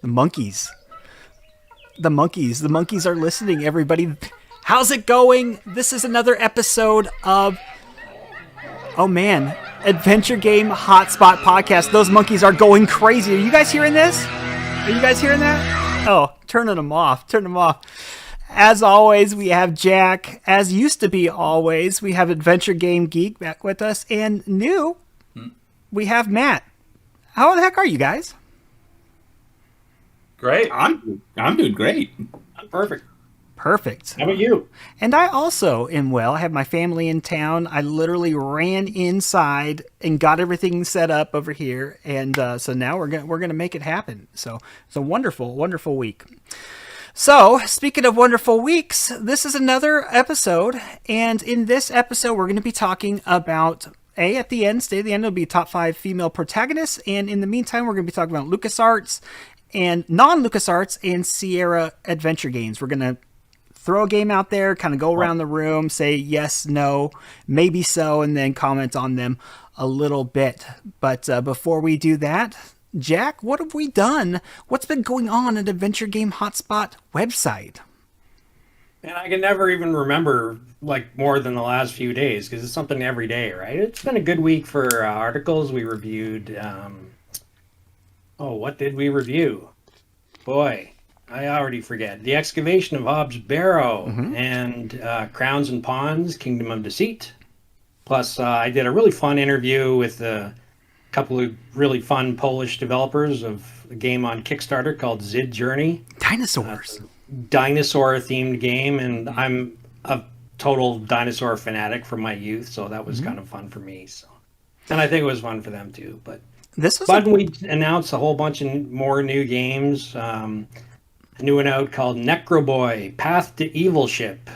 The monkeys. The monkeys. The monkeys are listening, everybody. How's it going? This is another episode of, oh man, Adventure Game Hotspot Podcast. Those monkeys are going crazy. Are you guys hearing this? Are you guys hearing that? Oh, turning them off. Turn them off. As always, we have Jack. As used to be always, we have Adventure Game Geek back with us. And new, we have Matt. How the heck are you guys? Great. I'm doing great. I'm perfect. Perfect. How about you? And I also am well. I have my family in town. I literally ran inside and got everything set up over here, and so now we're gonna make it happen. So it's a wonderful, wonderful week. So speaking of wonderful weeks, this is another episode, and in this episode we're going to be talking about at the end. Stay at the end. It'll be top 5 female protagonists, and in the meantime we're going to be talking about LucasArts and non-LucasArts and Sierra adventure games. We're going to throw a game out there, kind of go around the room, say yes, no, maybe so, and then comment on them a little bit. But before we do that, Jack, what have we done? What's been going on at Adventure Game Hotspot website? And I can never even remember like more than the last few days because it's something every day, right? It's been a good week for articles. We reviewed. What did we review? Boy, I already forget. The Excavation of Hobbs Barrow and Crowns and Pawns, Kingdom of Deceit. Plus, I did a really fun interview with a couple of really fun Polish developers of a game on Kickstarter called Zid Journey. Dinosaurs. Dinosaur-themed game, and I'm a total dinosaur fanatic from my youth, so that was kind of fun for me. So, and I think it was fun for them too. But we announced a whole bunch of more new games. A new one out called Necroboy: Path to Evil Ship,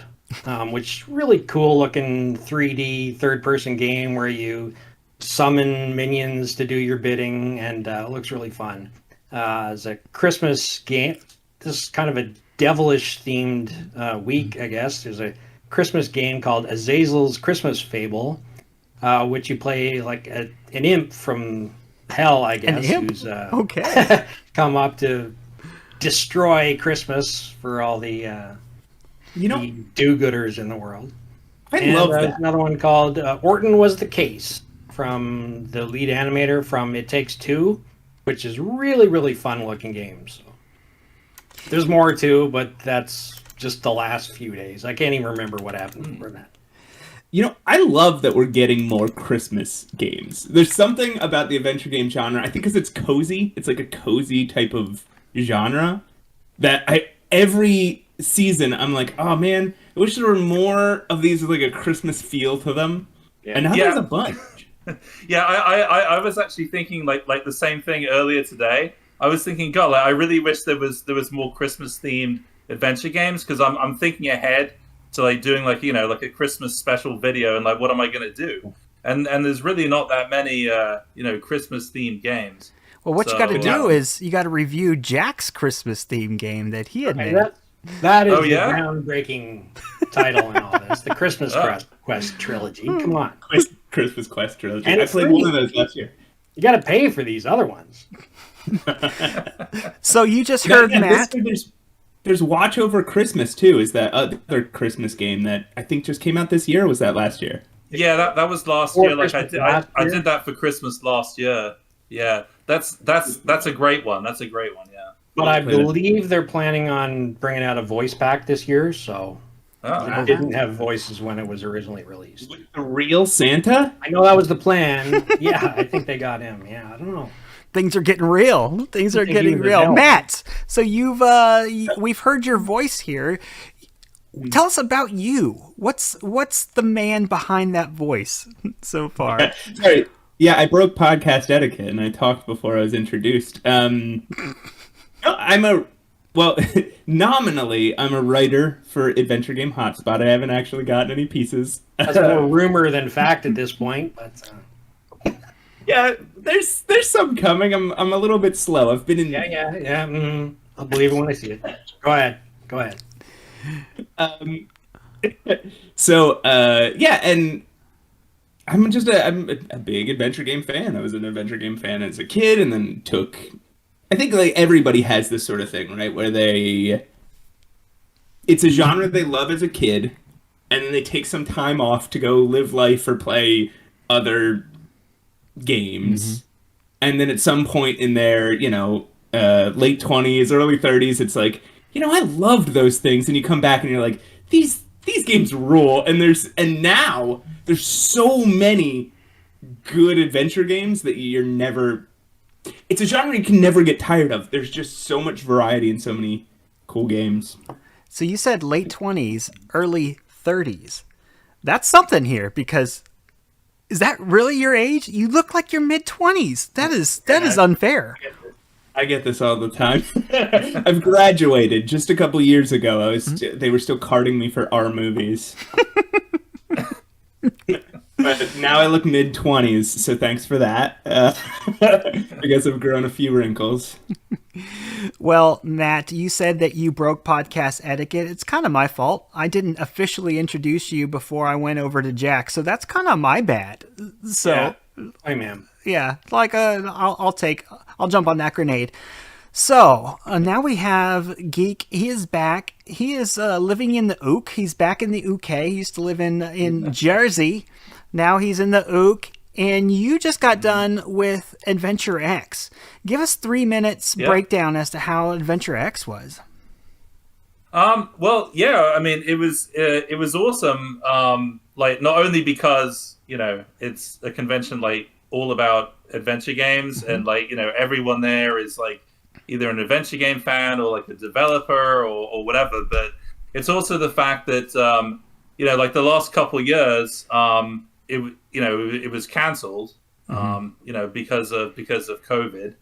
which really cool looking 3D third-person game where you summon minions to do your bidding, and it looks really fun. It's a Christmas game. This is kind of a devilish themed week, I guess. There's a Christmas game called Azazel's Christmas Fable, which you play like an imp from hell, I guess, who's come up to destroy Christmas for all the the do-gooders in the world. I love that. Another one called Orton Was the Case, from the lead animator from It Takes Two, which is really, really fun-looking game. So there's more too, but that's just the last few days. I can't even remember what happened before that. I love that we're getting more Christmas games. There's something about the adventure game genre, I think because it's cozy, it's like a cozy type of genre, that every season I'm like, oh man, I wish there were more of these with like a Christmas feel to them. Yeah. And now there's a bunch. Yeah, I was actually thinking like the same thing earlier today. I was thinking, God, like, I really wish there was more Christmas themed adventure games, because I'm thinking ahead to like doing like a Christmas special video, and like what am I going to do? And there's really not that many Christmas themed games. Well, what you got to do is you got to review Jack's Christmas themed game that he had made. That is the groundbreaking title and all this. The Christmas Quest trilogy. Come on. Christmas Quest trilogy. And I played one of those last year. You got to pay for these other ones. So you just heard Matt. There's Watch Over Christmas too. Is that other Christmas game that I think just came out this year? Or was that last year? Yeah, that was last year. Like I did that for Christmas last year. Yeah, that's a great one. That's a great one. Yeah. But I believe they're planning on bringing out a voice pack this year, so it didn't have voices when it was originally released. With the real Santa? I know that was the plan. Yeah, I think they got him. Yeah, I don't know. Things are getting real. Things are getting real. Matt, so we've heard your voice here. Tell us about you. What's the man behind that voice so far? Sorry. Yeah, I broke podcast etiquette and I talked before I was introduced. Nominally, I'm a writer for Adventure Game Hotspot. I haven't actually gotten any pieces. That's more rumor than fact at this point. But yeah, there's some coming. I'm a little bit slow. I've been in. Yeah. I'll believe it when I see it. Go ahead. And I'm a big adventure game fan. I was an adventure game fan as a kid, and then took I think like everybody has this sort of thing, right? Where it's a genre they love as a kid, and then they take some time off to go live life or play other games. And then at some point in their, late 20s, early 30s, it's like, I loved those things. And you come back and you're like, these games rule. And now there's so many good adventure games that it's a genre you can never get tired of. There's just so much variety and so many cool games. So you said late 20s, early 30s. That's something here, because is that really your age? You look like you're mid-20s. That is unfair. I get this all the time. I've graduated just a couple years ago. They were still carding me for R movies. But now I look mid-20s, so thanks for that. I guess I've grown a few wrinkles. Well, Matt, you said that you broke podcast etiquette. It's kind of my fault. I didn't officially introduce you before I went over to Jack, so that's kind of my bad. So, hi, ma'am. Yeah, I'll jump on that grenade. So now we have Geek. He is back. He is living in the Ook. He's back in the UK. He used to live in Jersey. Now he's in the Ook. And you just got done with Adventure X. Give us 3 minutes breakdown as to how Adventure X was. Well, yeah, I mean, it was awesome. Like, not only because, it's a convention like all about adventure games, and like, everyone there is like either an adventure game fan or like a developer or whatever, but it's also the fact that, like the last couple of years, it was canceled, because of COVID.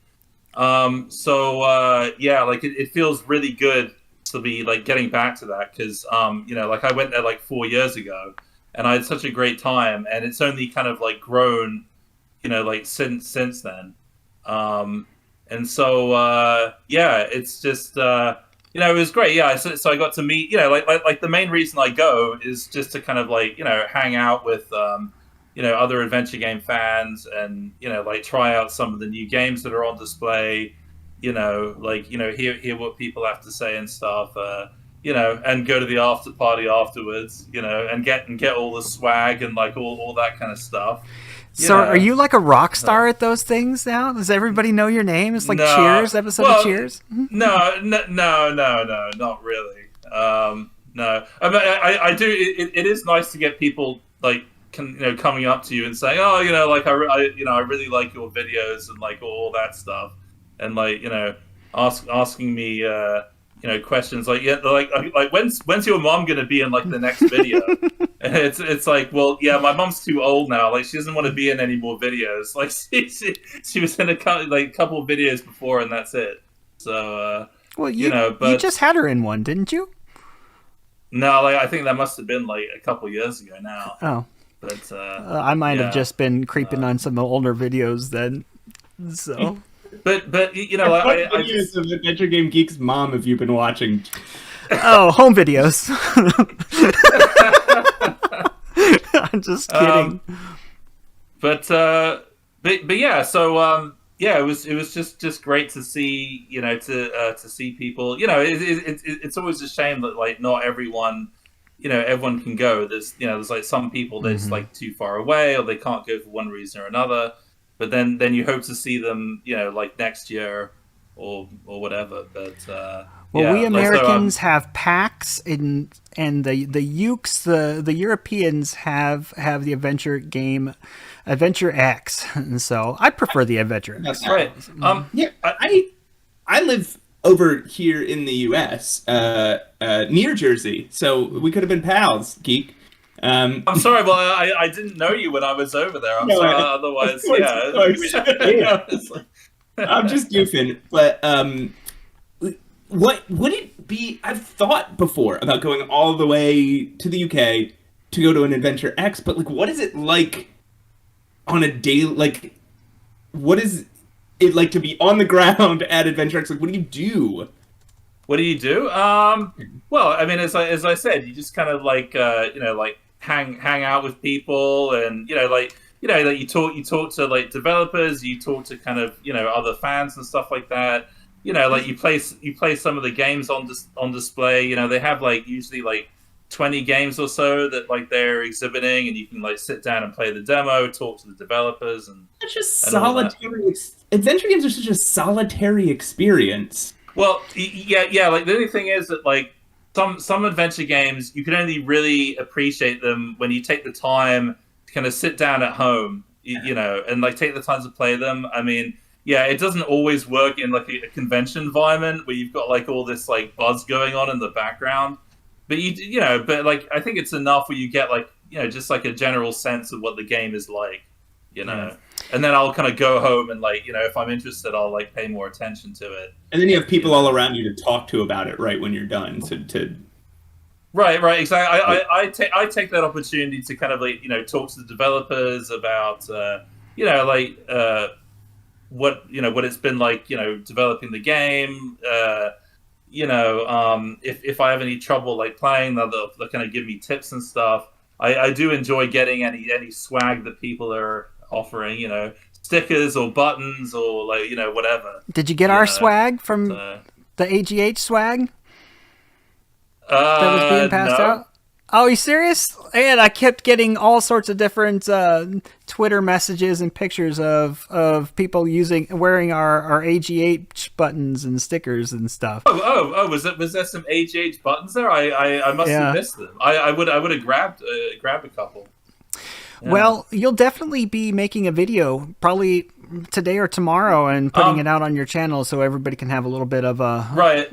Like it feels really good to be like getting back to that, because like I went there like 4 years ago and I had such a great time, and it's only kind of like grown, like since then. It's just it was great. Yeah, so I got to meet, like the main reason I go is just to kind of like hang out with other adventure game fans, and like try out some of the new games that are on display, hear what people have to say and stuff, and go to the after party afterwards, and get all the swag and like all that kind of stuff. So are you like a rock star at those things now? Does everybody know your name? It's like Cheers, episode of Cheers? No, not really. No, I do. It is nice to get people like coming up to you and saying, oh, like I really like your videos and like all that stuff, and like asking me questions like when's your mom gonna be in like the next video? And it's like, well, yeah, my mom's too old now, like she doesn't want to be in any more videos. Like she was in a couple of videos before, and that's it. So well, you just had her in one, didn't you? No, like I think that must have been like a couple of years ago now. Oh, but I might have just been creeping on some older videos then. So, but what videos of Adventure Game Geek's mom have you been watching? Oh, home videos. I'm just kidding. But yeah, so it was just great to see, to see people. It's always a shame that like not everyone, everyone can go. There's like some people that's like too far away, or they can't go for one reason or another. But then you hope to see them, like next year or whatever. But we Americans have PAX, and the Ukes, the Europeans have the Adventure X, and so I prefer the Adventure X. That's right. I live over here in the U.S. Near Jersey, so we could have been pals, Geek. I'm sorry, well, I didn't know you when I was over there. I'm sorry, otherwise, I'm just goofing, but what would it be? I've thought before about going all the way to the UK to go to an Adventure X, but like, what is it like on a day? Like, what is it like to be on the ground at Adventure X? Like, what do you do? What do you do? Well, I mean, as I said, you just kind of like like hang out with people, and like like you talk to like developers, you talk to kind of other fans and stuff like that. Like you play some of the games on display. They have like usually like 20 games or so that like they're exhibiting, and you can like sit down and play the demo, talk to the developers, and it's just solitary. Adventure games are such a solitary experience. Well, yeah. Like the only thing is that like some adventure games, you can only really appreciate them when you take the time to kind of sit down at home, and like take the time to play them. I mean, yeah, it doesn't always work in like a convention environment where you've got like all this like buzz going on in the background. But but like I think it's enough where you get like just like a general sense of what the game is like, and then I'll kind of go home and like if I'm interested, I'll like pay more attention to it. And then you have people all around you to talk to about it right when you're done. Right, exactly. I take that opportunity to kind of like talk to the developers about what it's been like developing the game. If I have any trouble like playing, they'll kind of give me tips and stuff. I do enjoy getting any swag that people are offering, stickers or buttons or like whatever. Did you get our swag from the AGH swag that was being passed out? Oh, are you serious? And I kept getting all sorts of different Twitter messages and pictures of people wearing our AGH buttons and stickers and stuff. Oh! Was there some AGH buttons there? I must have missed them. I would have grabbed a couple. Yeah. Well, you'll definitely be making a video probably today or tomorrow and putting it out on your channel so everybody can have a little bit of a right.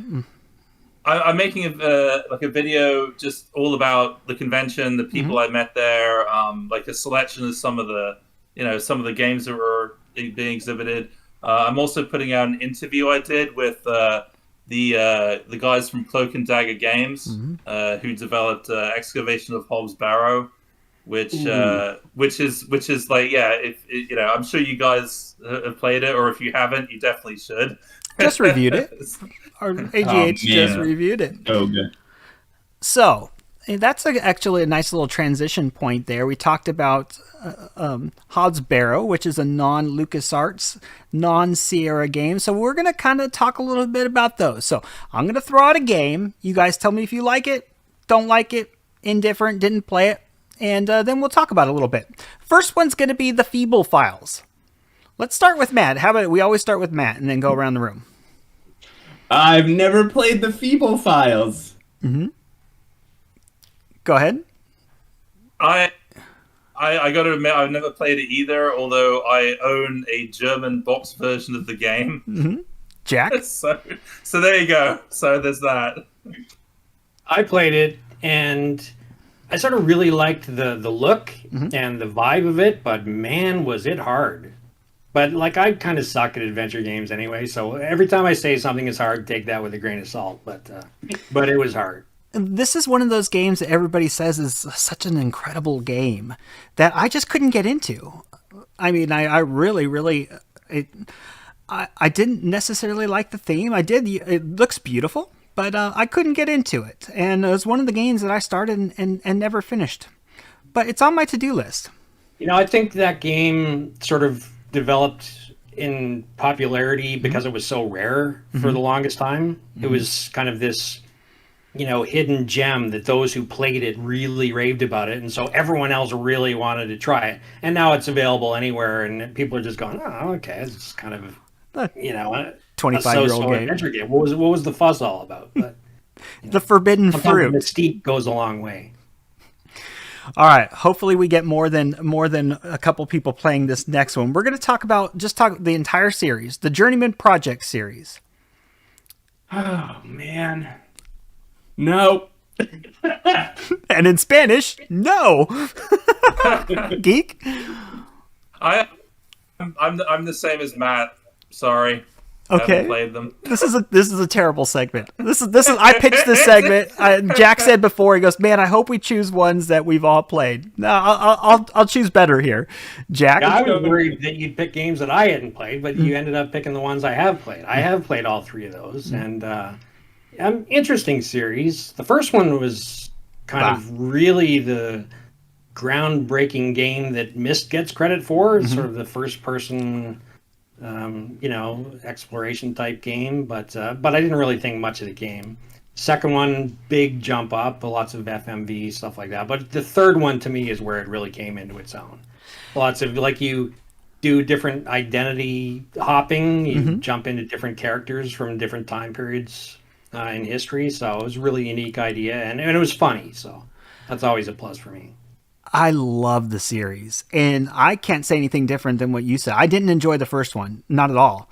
I'm making a video just all about the convention, the people I met there, like a selection of some of the games that were being exhibited. I'm also putting out an interview I did with the guys from Cloak and Dagger Games, who developed Excavation of Hobbs Barrow, which is like I'm sure you guys have played it, or if you haven't, you definitely should. Just reviewed it. Our AGH just reviewed it. Oh, good. So that's actually a nice little transition point there. We talked about Hobbs Barrow, which is a non-LucasArts, non-Sierra game. So we're going to kind of talk a little bit about those. So I'm going to throw out a game. You guys tell me if you like it, don't like it, indifferent, didn't play it, and then we'll talk about it a little bit. First one's going to be the Feeble Files. Let's start with Matt. How about we always start with Matt and then go around the room? I've never played the Feeble Files. Go ahead. I got to admit, I've never played it either, although I own a German box version of the game. Jack? So there you go. So there's that. I played it, and I sort of really liked the look and the vibe of it, but man, was it hard. But like I kind of suck at adventure games anyway, so every time I say something is hard, take that with a grain of salt. But it was hard. This is one of those games that everybody says is such an incredible game that I just couldn't get into. I mean, I really, I didn't necessarily like the theme. I did. It looks beautiful, but I couldn't get into it. And it was one of the games that I started and never finished. But it's on my to-do list. I think that game sort of developed in popularity because it was so rare for the longest time. It was kind of this, hidden gem that those who played it really raved about it. And so everyone else really wanted to try it. And now it's available anywhere and people are just going, oh, okay. It's kind of, a 25-year-old game. Adventure game. What was the fuss all about? But, the forbidden fruit. The mystique goes a long way. All right. Hopefully we get more than a couple people playing this next one. We're going to talk the entire series, the Journeyman Project series. Oh man, no. And in Spanish, no. Geek. I'm the same as Matt. Sorry. Okay. I haven't played them. This is a terrible segment. This is I pitched this segment. Jack said before, he goes, "Man, I hope we choose ones that we've all played." No, I'll choose better here. Jack, I was worried that you'd pick games that I hadn't played, but you ended up picking the ones I have played. I have played all three of those, and interesting series. The first one was kind of really the groundbreaking game that Myst gets credit for. It's sort of the first person, exploration type game, but I didn't really think much of the game. Second one, big jump up, lots of FMV, stuff like that. But the third one to me is where it really came into its own. Lots of, like, you do different identity hopping, you jump into different characters from different time periods in history. So it was a really unique idea, and it was funny. So that's always a plus for me. I love the series, and I can't say anything different than what you said. I didn't enjoy the first one, not at all.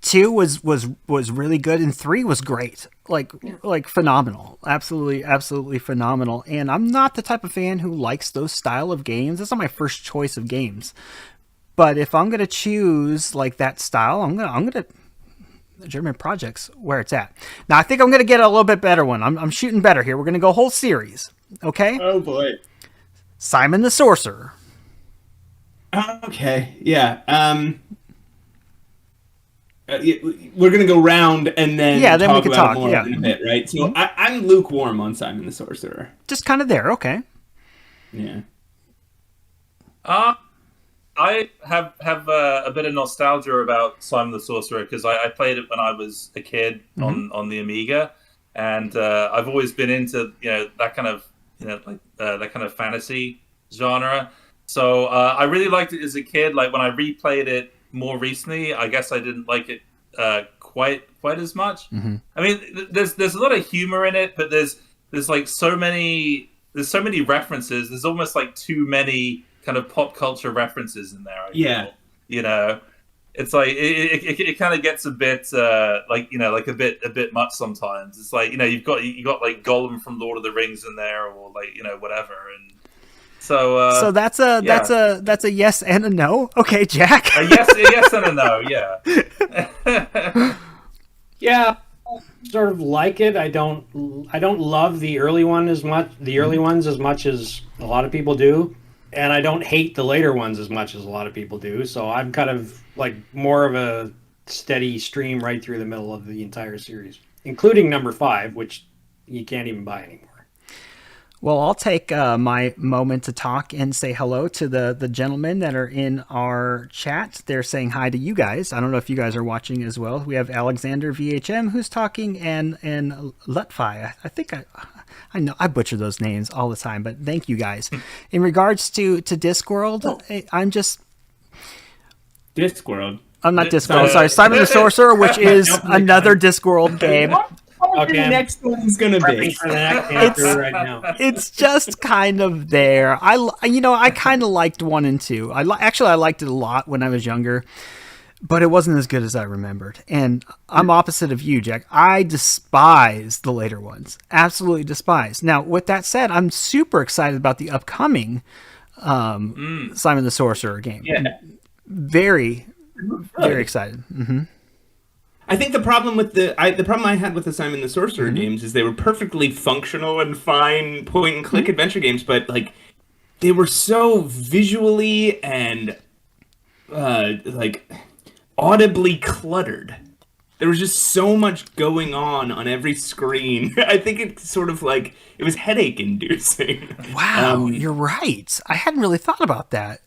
2 was really good, and 3 was great, like phenomenal, absolutely phenomenal. And I'm not the type of fan who likes those style of games. That's not my first choice of games. But if I'm gonna choose like that style, I'm gonna German Project's where it's at. Now I think I'm gonna get a little bit better one. I'm shooting better here. We're gonna go whole series, okay? Oh boy. Simon the Sorcerer. Okay, yeah. We're gonna go round and then then we can talk more in a bit, right? So I'm lukewarm on Simon the Sorcerer. Just kind of there, okay. Yeah. I have a bit of nostalgia about Simon the Sorcerer because I played it when I was a kid on the Amiga, and I've always been into that kind of that kind of fantasy genre. So I really liked it as a kid. Like when I replayed it more recently, I guess I didn't like it quite as much. I mean, there's a lot of humor in it, but there's like so many references. There's almost like too many kind of pop culture references in there. I feel. It's like it kind of gets a bit like a bit much sometimes. It's like you've got like Gollum from Lord of the Rings in there, or like whatever. And so that's a yes and a no. Okay, Jack. a yes and a no. Yeah. Yeah, sort of like it. I don't love the early one as much. The early ones as much as a lot of people do, and I don't hate the later ones as much as a lot of people do. So I'm kind of like more of a steady stream right through the middle of the entire series, including number 5, which you can't even buy anymore. Well, I'll take my moment to talk and say hello to the gentlemen that are in our chat. They're saying hi to you guys. I don't know if you guys are watching as well. We have Alexander VHM who's talking, and Lutfi. I think I know I butcher those names all the time, but thank you guys. In regards to Discworld, I'm just Discworld. I'm not Discworld. Sorry, Simon the Sorcerer, which is another Discworld game. Okay, the next one's gonna be for the next answer right now. It's just kind of there. I kind of liked 1 and 2. I liked it a lot when I was younger, but it wasn't as good as I remembered. And I'm opposite of you, Jack. I despise the later ones. Absolutely despise. Now, with that said, I'm super excited about the upcoming Simon the Sorcerer game. Yeah. Very, very excited. I think the problem I had with the Simon the Sorcerer games is they were perfectly functional and fine point and click adventure games, but like they were so visually and like audibly cluttered. There was just so much going on every screen. I think it's sort of like it was headache inducing. Wow, you're right. I hadn't really thought about that.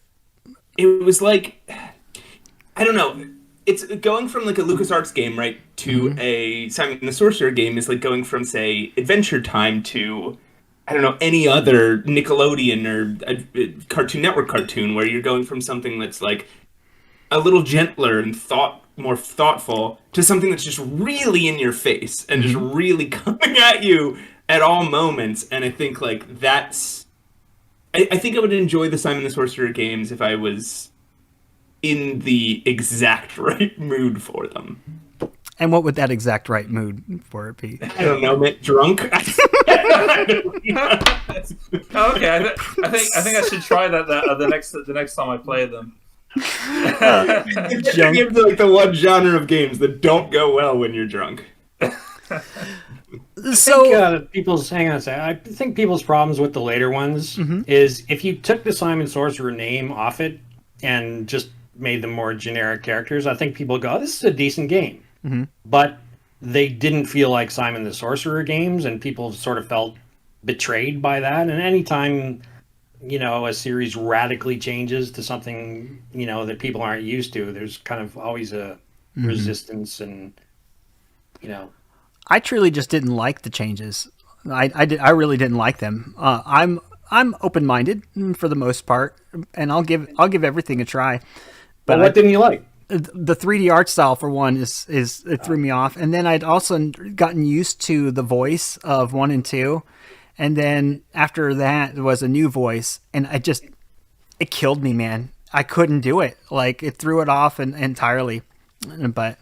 It was like, I don't know. It's going from like a LucasArts game, right, to a Simon the Sorcerer game is like going from, say, Adventure Time to, I don't know, any other Nickelodeon or Cartoon Network cartoon, where you're going from something that's like a little gentler and more thoughtful to something that's just really in your face and just really coming at you at all moments. And I think like that's, I think I would enjoy the Simon the Sorcerer games if I was in the exact right mood for them. And what would that exact right mood for it be? I don't know, drunk. Okay, I think I should try that the next time I play them. Give like the one genre of games that don't go well when you're drunk. So hang on a second. I think people's problems with the later ones is if you took the Simon Sorcerer name off it and just made them more generic characters, I think people go, this is a decent game. But they didn't feel like Simon the Sorcerer games, and people sort of felt betrayed by that. And anytime a series radically changes to something, that people aren't used to, there's kind of always a resistance and, I truly just didn't like the changes. I really didn't like them. I'm open-minded for the most part, and I'll give everything a try. But what didn't you like? The 3D art style, for one, it threw me off. And then I'd also gotten used to the voice of 1 and 2. And then after that was a new voice, and it killed me, man. I couldn't do it. Like, it threw it off entirely. But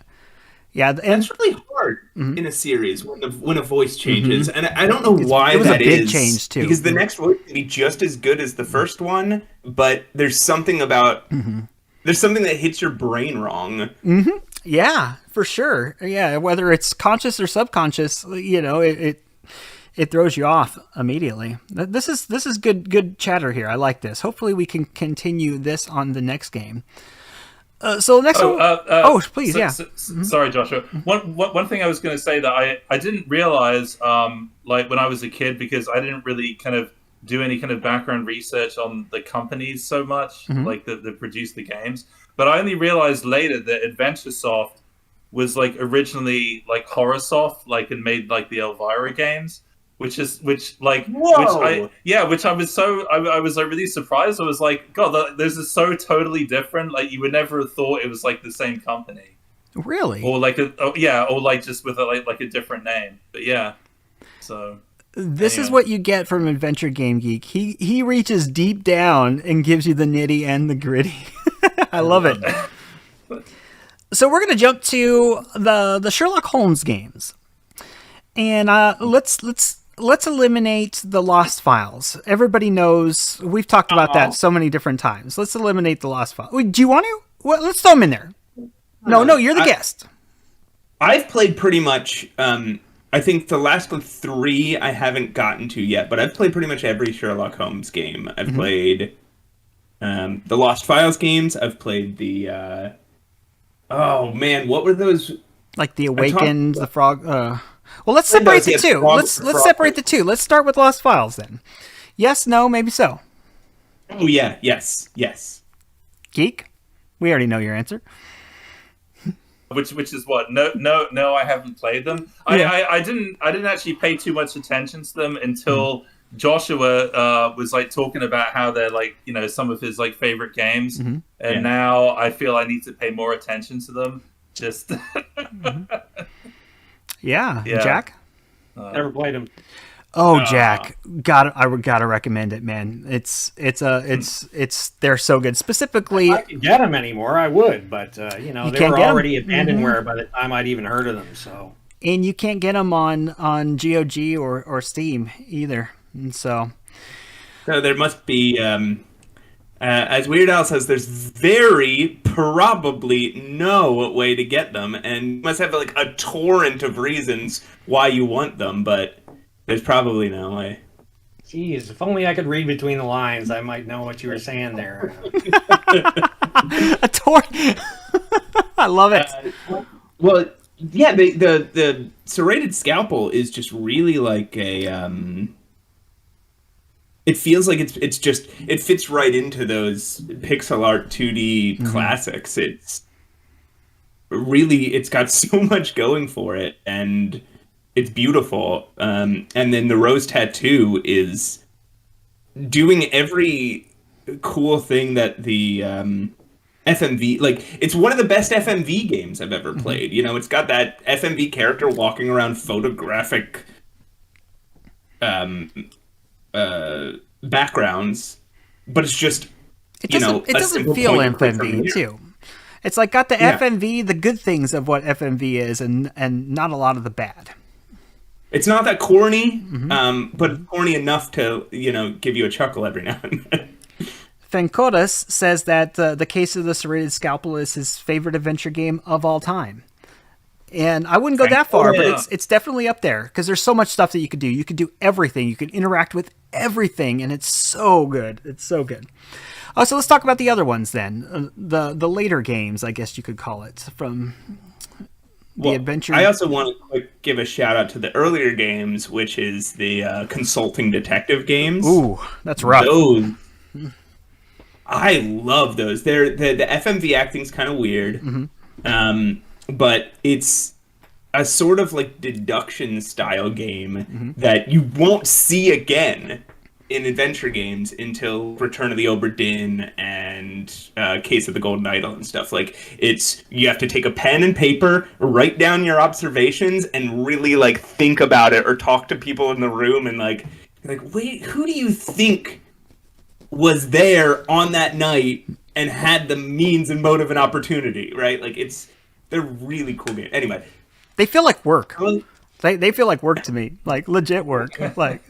yeah, and it's really hard in a series when a voice changes, and I don't know why that is. It was a big change too, because the next voice can be just as good as the first one, but there's something about there's something that hits your brain wrong. Yeah, for sure. Yeah, whether it's conscious or subconscious, it throws you off immediately. This is good chatter here. I like this. Hopefully we can continue this on the next game. So next one. Please, yeah. Sorry, Joshua. One thing I was going to say that I didn't realize, like when I was a kid, because I didn't really kind of do any kind of background research on the companies so much, like that produced the games. But I only realized later that AdventureSoft was like originally like HorrorSoft, like, and made like the Elvira games. Which I was like really surprised. I was like, God, this is so totally different. Like, you would never have thought it was like the same company. Really? Or like just with like a different name. But yeah. So this is what you get from Adventure Game Geek. He reaches deep down and gives you the nitty and the gritty. I love it. So we're gonna jump to the Sherlock Holmes games, and let's eliminate the Lost Files. Everybody knows, we've talked about that so many different times. Let's eliminate the Lost Files. Wait, do you want to? Well, let's throw them in there. No, you're the guest. I've played pretty much, I think the last 3 I haven't gotten to yet, but I've played pretty much every Sherlock Holmes game. I've played the Lost Files games. I've played the, what were those? Like the Awakened, the Frog, well, let's separate the two. Let's separate the two. Let's start with Lost Files then. Yes, no, maybe so. Oh yeah, yes. Geek, we already know your answer. Which is what? No, I haven't played them. Yeah. I didn't actually pay too much attention to them until Joshua was like talking about how they're like, some of his like favorite games, and now I feel I need to pay more attention to them. Just. Yeah, Jack? Never played them. Oh, Jack, I gotta recommend it, man. They're so good. Specifically, if I could get them anymore, I would, but they were already abandonware by the time I'd even heard of them. So, and you can't get them on GOG or Steam either. And so there must be. As Weird Al says, there's very probably no way to get them, and you must have like a torrent of reasons why you want them, but there's probably no way. Jeez, if only I could read between the lines, I might know what you were saying there. A torrent. I love it. Well, yeah, the serrated scalpel is just really like a. It feels like it fits right into those pixel art 2D classics. It's got so much going for it, and it's beautiful. And then the Rose Tattoo is doing every cool thing that the FMV, like, it's one of the best FMV games I've ever played. It's got that FMV character walking around photographic backgrounds, but it's just it doesn't feel FMV too. It's like got the FMV, the good things of what FMV is, and not a lot of the bad. It's not that corny, but corny enough to give you a chuckle every now and then. Fencodas says that the Case of the Serrated Scalpel is his favorite adventure game of all time. And I wouldn't go that far, but it's definitely up there because there's so much stuff that you could do. You could do everything. You could interact with everything, and it's so good. It's so good. So let's talk about the other ones then. The later games, I guess you could call it, from the adventure. I also want to give a shout out to the earlier games, which is the consulting detective games. Ooh, that's rough. I love those. The FMV acting's kind of weird, but it's a sort of like deduction style game that you won't see again in adventure games until Return of the Obra Dinn and Case of the Golden Idol and stuff. Like, you have to take a pen and paper, write down your observations, and really like think about it or talk to people in the room and like wait, who do you think was there on that night and had the means and motive and opportunity, right? Like, they're really cool games. Anyway, they feel like work. They feel like work to me, like legit work. Like,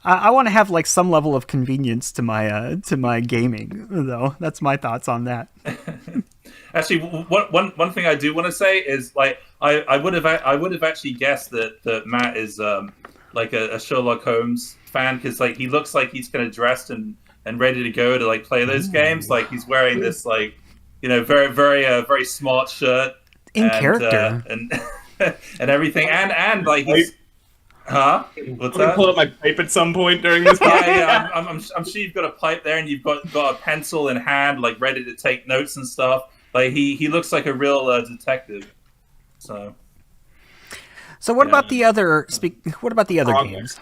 I want to have like some level of convenience to my gaming, though. That's my thoughts on that. Actually, one thing I do want to say is, like, I would have actually guessed that Matt is like a Sherlock Holmes fan, because like he looks like he's kind of dressed and ready to go to like play those games. Like, he's wearing this like, you know, very smart shirt in character and everything, and like he's what's that? Pull up my pipe at some point during this podcast. Yeah. I'm sure you've got a pipe there, and you've got a pencil in hand, like ready to take notes and stuff. Like, he looks like a real detective. So Yeah. what about the other games?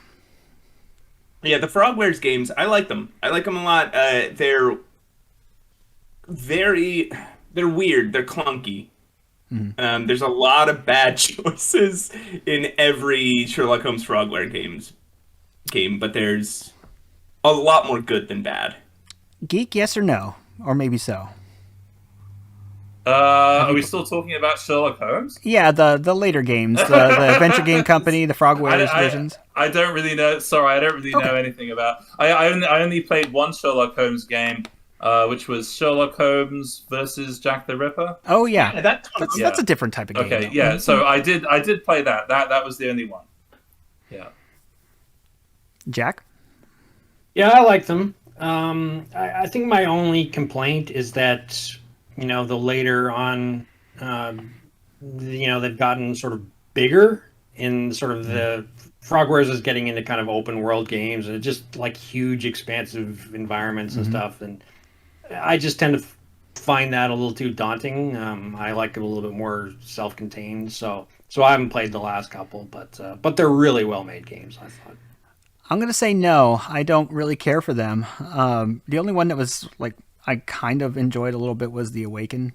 Yeah, the Frogwares games, I like them. I like them a lot. They're weird. They're clunky. There's a lot of bad choices in every Sherlock Holmes Frogware game, but there's a lot more good than bad. Geek, yes or no? Or maybe so. Are we still talking about Sherlock Holmes? Yeah, the later games, the Adventure Game Company, the Frogwares versions. I don't really know. Sorry, I don't really know anything about. I only played one Sherlock Holmes game, which was Sherlock Holmes versus Jack the Ripper. Oh yeah, that's a different type of game. Okay, yeah. So I did play that. That was the only one. Yeah. Jack? Yeah, I like them. I think my only complaint is that, you know, the later on, you know, they've gotten sort of bigger in sort of the Frogwares is getting into kind of open world games and just like huge expansive environments and stuff. And I just tend to find that a little too daunting. I like it a little bit more self-contained. So I haven't played the last couple, but they're really well-made games, I thought. I'm going to say no. I don't really care for them. The only one that was like I kind of enjoyed a little bit was The Awaken.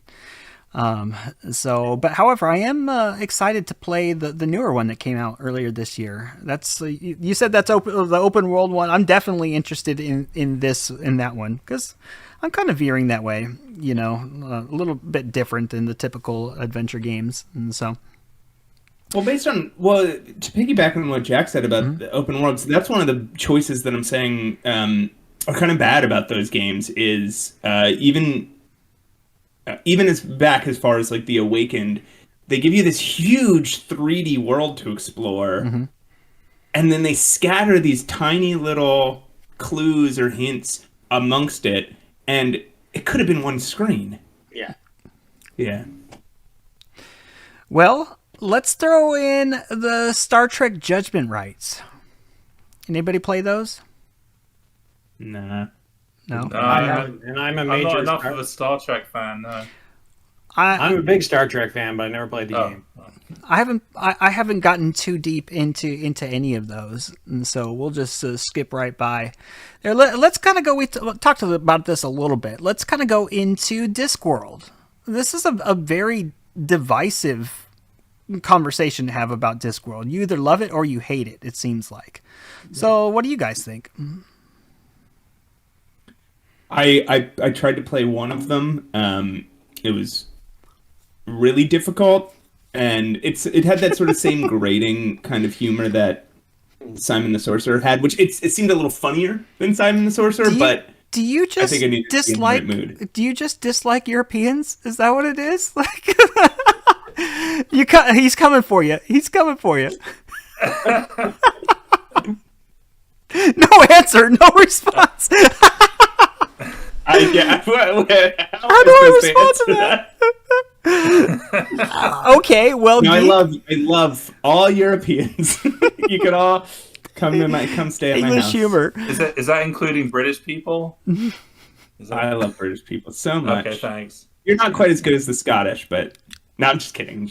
But however, I am excited to play the newer one that came out earlier this year. That's you said that's the open world one. I'm definitely interested in that one because I'm kind of veering that way. You know, a little bit different than the typical adventure games, and so. Well, to piggyback on what Jack said about the open worlds, that's one of the choices that I'm saying are kind of bad about those games is even as far as like The Awakened, they give you this huge 3D world to explore, and then they scatter these tiny little clues or hints amongst it, and it could have been one screen. Yeah. Well, let's throw in the Star Trek Judgment Rights. Anybody play those? Nah. No. And I'm a major. I'm not enough of a Star Trek fan. No. I'm a big Star Trek fan, but I never played the game. I haven't gotten too deep into any of those, and so we'll just skip right by. There, let's kind of go. We talked about this a little bit. Let's kind of go into Discworld. This is a very divisive conversation to have about Discworld. You either love it or you hate it. It seems like. So, what do you guys think? I tried to play one of them. It was really difficult, and it had that sort of same grating kind of humor that Simon the Sorcerer had, which it seemed a little funnier than Simon the Sorcerer. Do you just I think I need to be in the right mood. Do you just dislike Europeans? Is that what it is? Like, he's coming for you. He's coming for you. No answer. No response. How do I respond to that? Okay, well, no, I love all Europeans. You could all come stay at my house. English humor. Is that including British people? I love British people so much. Okay, thanks. You're not quite as good as the Scottish, but no, I'm just kidding.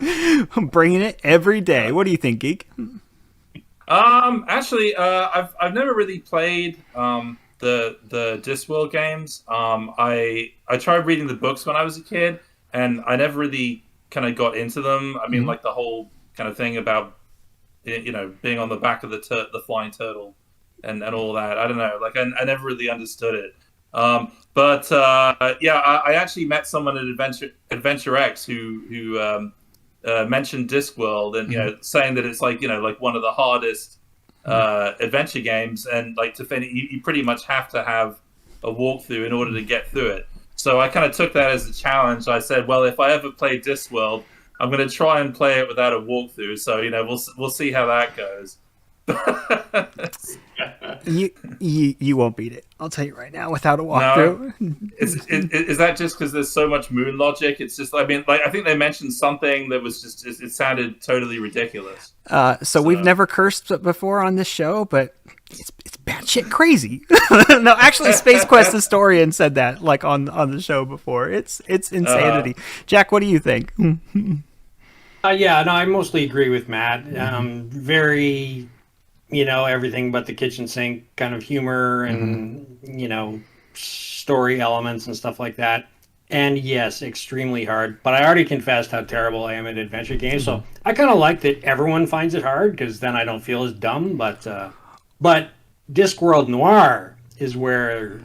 I'm bringing it every day. What do you think, Geek? Actually, I've never really played the Discworld games. I tried reading the books when I was a kid, and I never really kind of got into them. I mean, like the whole kind of thing about being on the back of the flying turtle and all that. I don't know. Like I never really understood it. But I actually met someone at Adventure X who mentioned Discworld and saying that it's like one of the hardest adventure games, and like to finish you pretty much have to have a walkthrough in order to get through it. So I kind of took that as a challenge. I said, well, if I ever play Discworld, I'm going to try and play it without a walkthrough. So we'll see how that goes. You won't beat it. I'll tell you right now, without a walkthrough. No. Is that just because there's so much moon logic? It's just, I mean, like I think they mentioned something that was just it sounded totally ridiculous. So we've never cursed before on this show, but it's batshit crazy. No, actually, Space Quest historian said that like on the show before. It's insanity. Jack, what do you think? I mostly agree with Matt. Very, everything but the kitchen sink kind of humor and, story elements and stuff like that. And yes, extremely hard. But I already confessed how terrible I am at adventure games. So I kind of like that everyone finds it hard because then I don't feel as dumb. But Discworld Noir is where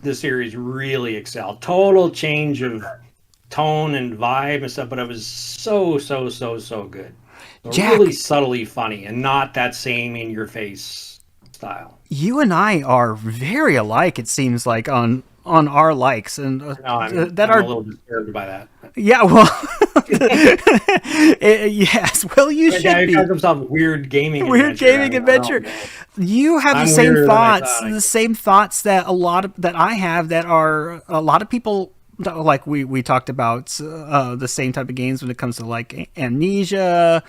the series really excelled. Total change of tone and vibe and stuff, but it was so good. Jack, really subtly funny and not that same in your face style. You and I are very alike, it seems like, on our likes, and I'm a little disturbed by that. Yeah, well, yes. Well, you should be. He calls himself Weird Gaming Adventure. You have the same thoughts, that that I have, that are a lot of people. Like we talked about the same type of games when it comes to like Amnesia,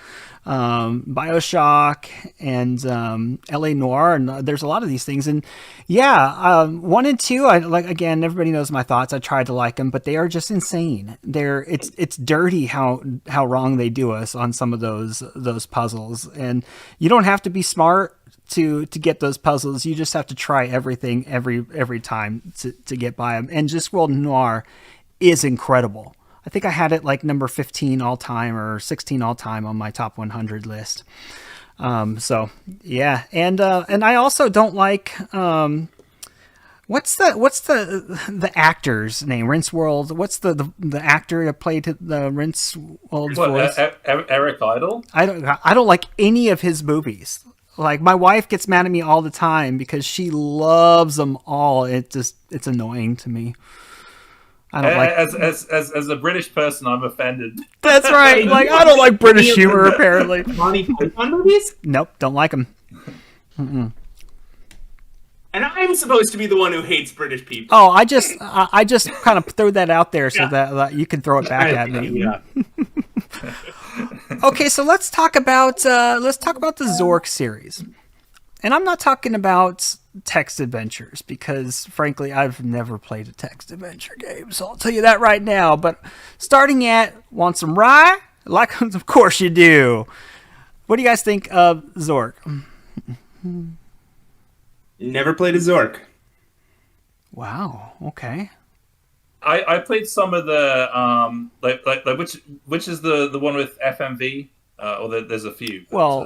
BioShock, and LA Noire, and there's a lot of these things. And 1 and 2, I like, again, everybody knows my thoughts. I tried to like them, but they are just insane. It's dirty how wrong they do us on some of those puzzles, and you don't have to be smart to get those puzzles. You just have to try everything every time to get by them. And Discworld Noir is incredible. I think I had it like number 15 all time or 16 all time on my top 100 list. So yeah, and I also don't like what's the actor's name? Rinceworld. What's the actor that played the Rinceworld's voice? Eric Idle. I don't like any of his movies. Like, my wife gets mad at me all the time because she loves them all. It's annoying to me. I don't like. As a British person, I'm offended. That's right. Like, I don't like British humor. Apparently, Monty Python movies. Nope, don't like them. And I'm supposed to be the one who hates British people. Oh, I just kind of threw that out there so that you can throw it back at me. Yeah. Okay, so let's talk about the Zork series, and I'm not talking about text adventures because, frankly, I've never played a text adventure game, so I'll tell you that right now. But starting at Want Some Rye? Like, of course you do. What do you guys think of Zork? Never played a Zork. Wow. Okay. I played some of the which is the one with FMV, or there's a few. Well,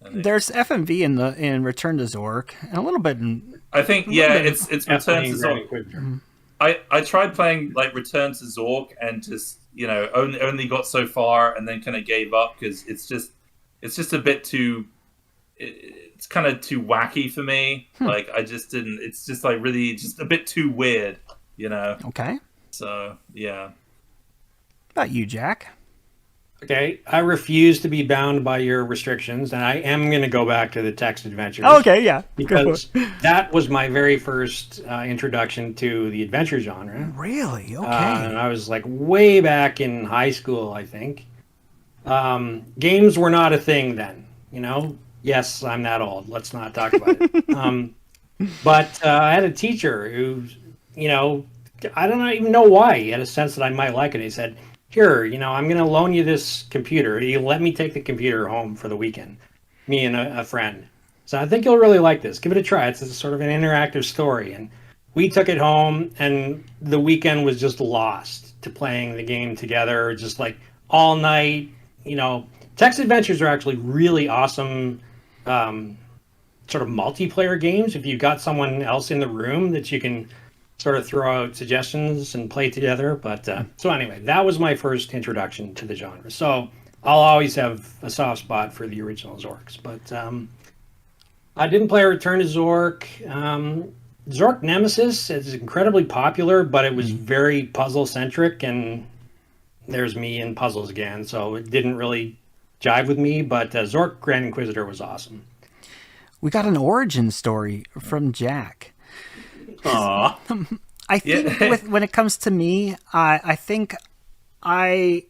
there's FMV in Return to Zork, and a little bit in. I think it's Return to Zork. I tried playing like Return to Zork and just only got so far and then kind of gave up because it's just a bit too. It's kind of too wacky for me. Like I just didn't. It's just like really just a bit too weird. Okay. So, yeah. About you, Jack? Okay, I refuse to be bound by your restrictions, and I am going to go back to the text adventures. Okay, yeah. Because that was my very first introduction to the adventure genre. Really? Okay. And I was like way back in high school, I think. Games were not a thing then, Yes, I'm that old. Let's not talk about it. But I had a teacher who, you know, I don't even know why. He had a sense that I might like it. He said, "Here, I'm going to loan you this computer. He let me take the computer home for the weekend, me and a friend. So I think you'll really like this. Give it a try. It's sort of an interactive story." And we took it home, and the weekend was just lost to playing the game together, just like all night. Text adventures are actually really awesome sort of multiplayer games if you've got someone else in the room that you can sort of throw out suggestions and play together. But so anyway, that was my first introduction to the genre. So I'll always have a soft spot for the original Zorks. But I didn't play Return to Zork. Zork Nemesis is incredibly popular, but it was very puzzle-centric, and there's me in puzzles again, so it didn't really jive with me, but Zork Grand Inquisitor was awesome. We got an origin story from Jack. Aww. I think when it comes to me, I think I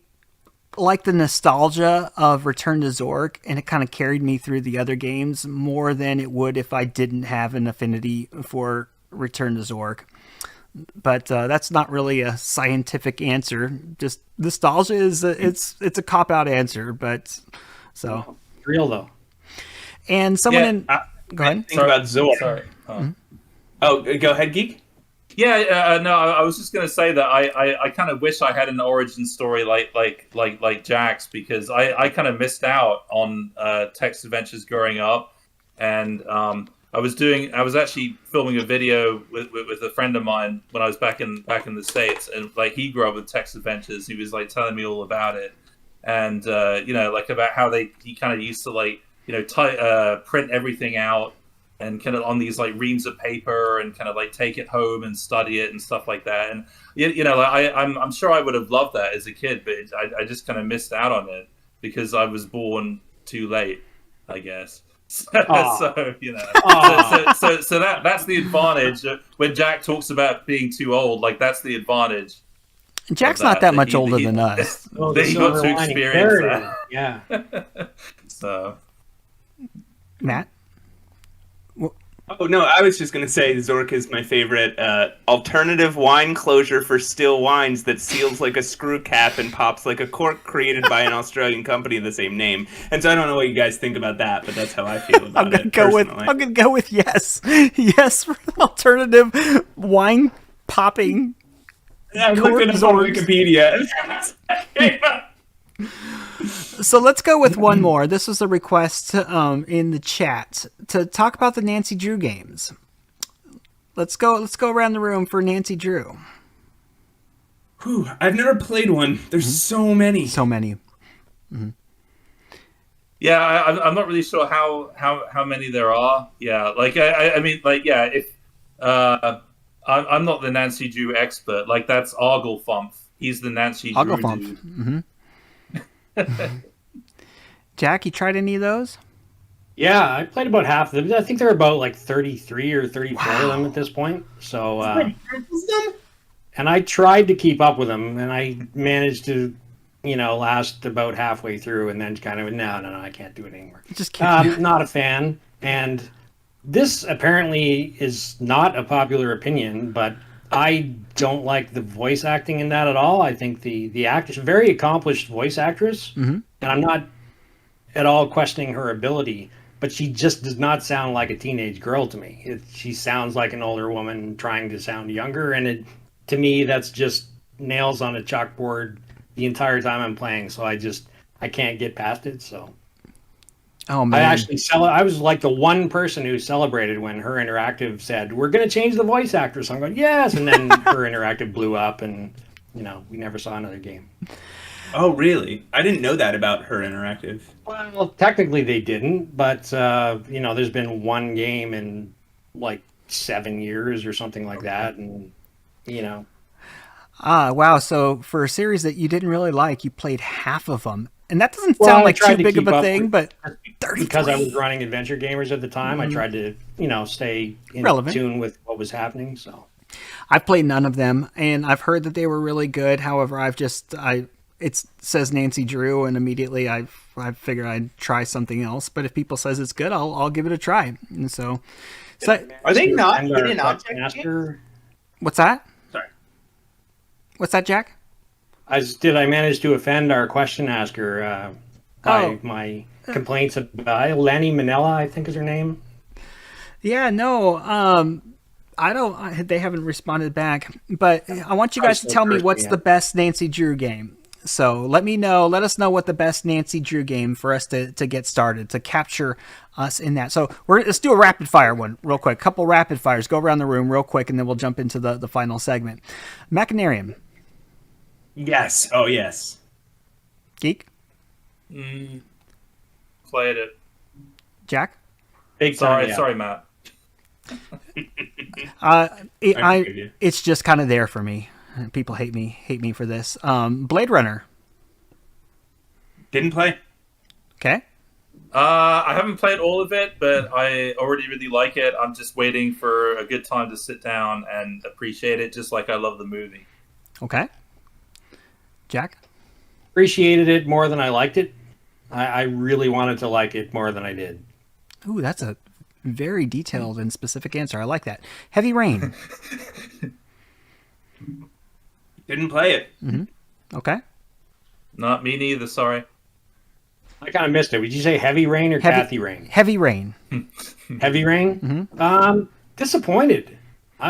like the nostalgia of Return to Zork, and it kind of carried me through the other games more than it would if I didn't have an affinity for Return to Zork. But that's not really a scientific answer. Just nostalgia is it's a cop-out answer, but so real though. And someone go ahead. Think about Zork. Sorry. Oh, go ahead, Geek. Yeah, no, I was just going to say that I kind of wish I had an origin story like Jack's, because I kind of missed out on text adventures growing up, and I was actually filming a video with a friend of mine when I was back in the States, and like he grew up with text adventures. He was like telling me all about it, and like about how he kind of used to print everything out and kind of on these like reams of paper and kind of like take it home and study it and stuff like that. And I'm sure I would have loved that as a kid, but I just kind of missed out on it because I was born too late, I guess. So that's the advantage when Jack talks about being too old. Like that's the advantage. Jack's not that much older than us. That he got to experience that. Yeah. So, Matt. Oh, no, I was just going to say Zork is my favorite alternative wine closure for still wines that seals like a screw cap and pops like a cork, created by an Australian company of the same name. And so I don't know what you guys think about that, but that's how I feel about it. I'm going to go with yes. Yes for alternative wine popping. I'm looking up on Wikipedia. So let's go with one more. This was a request in the chat to talk about the Nancy Drew games. Let's go around the room for Nancy Drew. Whew, I've never played one. There's so many. So many. Mm-hmm. Yeah, I'm not really sure how many there are. Yeah, like I mean, like yeah, if I'm not the Nancy Drew expert. Like that's Arglefump. He's the Nancy Drew dude. Mm-hmm. Jack, you tried any of those? Yeah, I played about half of them. I think there are about like 33 or 34 of them at this point. So, and I tried to keep up with them, and I managed to, last about halfway through, and then kind of no, I can't do it anymore. Just can't. Not a fan, and this apparently is not a popular opinion, but I don't like the voice acting in that at all. I think the actress, very accomplished voice actress, and I'm not at all questioning her ability, but she just does not sound like a teenage girl to me. She sounds like an older woman trying to sound younger, and to me, that's just nails on a chalkboard the entire time I'm playing. So I can't get past it. So. Oh man! I was like the one person who celebrated when Her Interactive said, "We're going to change the voice actor." So I'm going, "Yes!" And then Her Interactive blew up, and we never saw another game. Oh really? I didn't know that about Her Interactive. Well, technically they didn't, but there's been one game in like 7 years or something like that, and wow! So for a series that you didn't really like, you played half of them. And that doesn't sound like too big of a thing, but 33. Because I was running Adventure Gamers at the time, I tried to, stay in tune with what was happening. So I've played none of them, and I've heard that they were really good. However, it says Nancy Drew, and immediately I figure I'd try something else. But if people says it's good, I'll give it a try. And so So, are they not hidden object games? What's that? Sorry. What's that, Jack? Did I manage to offend our question asker by my complaints about Lanny Manella, I think is her name? Yeah, no. They haven't responded back, but I want you guys to tell me what's the best Nancy Drew game. So let us know what the best Nancy Drew game for us to get started, to capture us in that. So let's do a rapid fire one real quick. Couple rapid fires. Go around the room real quick, and then we'll jump into the final segment. Machinarium. Yes. Oh, yes. Geek. Played it. Jack. Sorry, Matt. It's just kind of there for me. People hate me for this. Blade Runner. Didn't play. Okay. I haven't played all of it, but I already really like it. I'm just waiting for a good time to sit down and appreciate it, just like I love the movie. Okay. Jack? Appreciated it more than I liked it. I really wanted to like it more than I did. Ooh, that's a very detailed and specific answer. I like that. Heavy Rain. Didn't play it. Mm-hmm. Okay. Not me neither, sorry. I kind of missed it. Would you say Heavy Rain or Kathy Rain? Heavy Rain. Heavy Rain? Mm-hmm. Disappointed.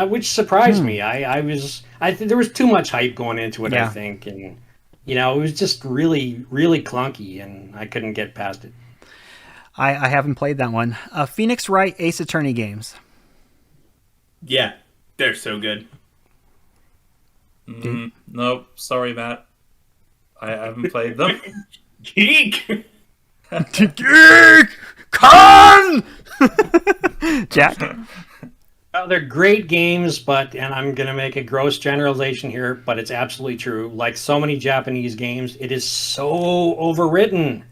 Which surprised me. I think there was too much hype going into it, Yeah. I think. And, it was just really, really clunky, and I couldn't get past it. I haven't played that one. Phoenix Wright Ace Attorney games. Yeah, they're so good. Nope, sorry, Matt. I haven't played them. Geek! Geek! Con! Jack? They're great games, and I'm going to make a gross generalization here, but it's absolutely true. Like so many Japanese games, it is so overwritten.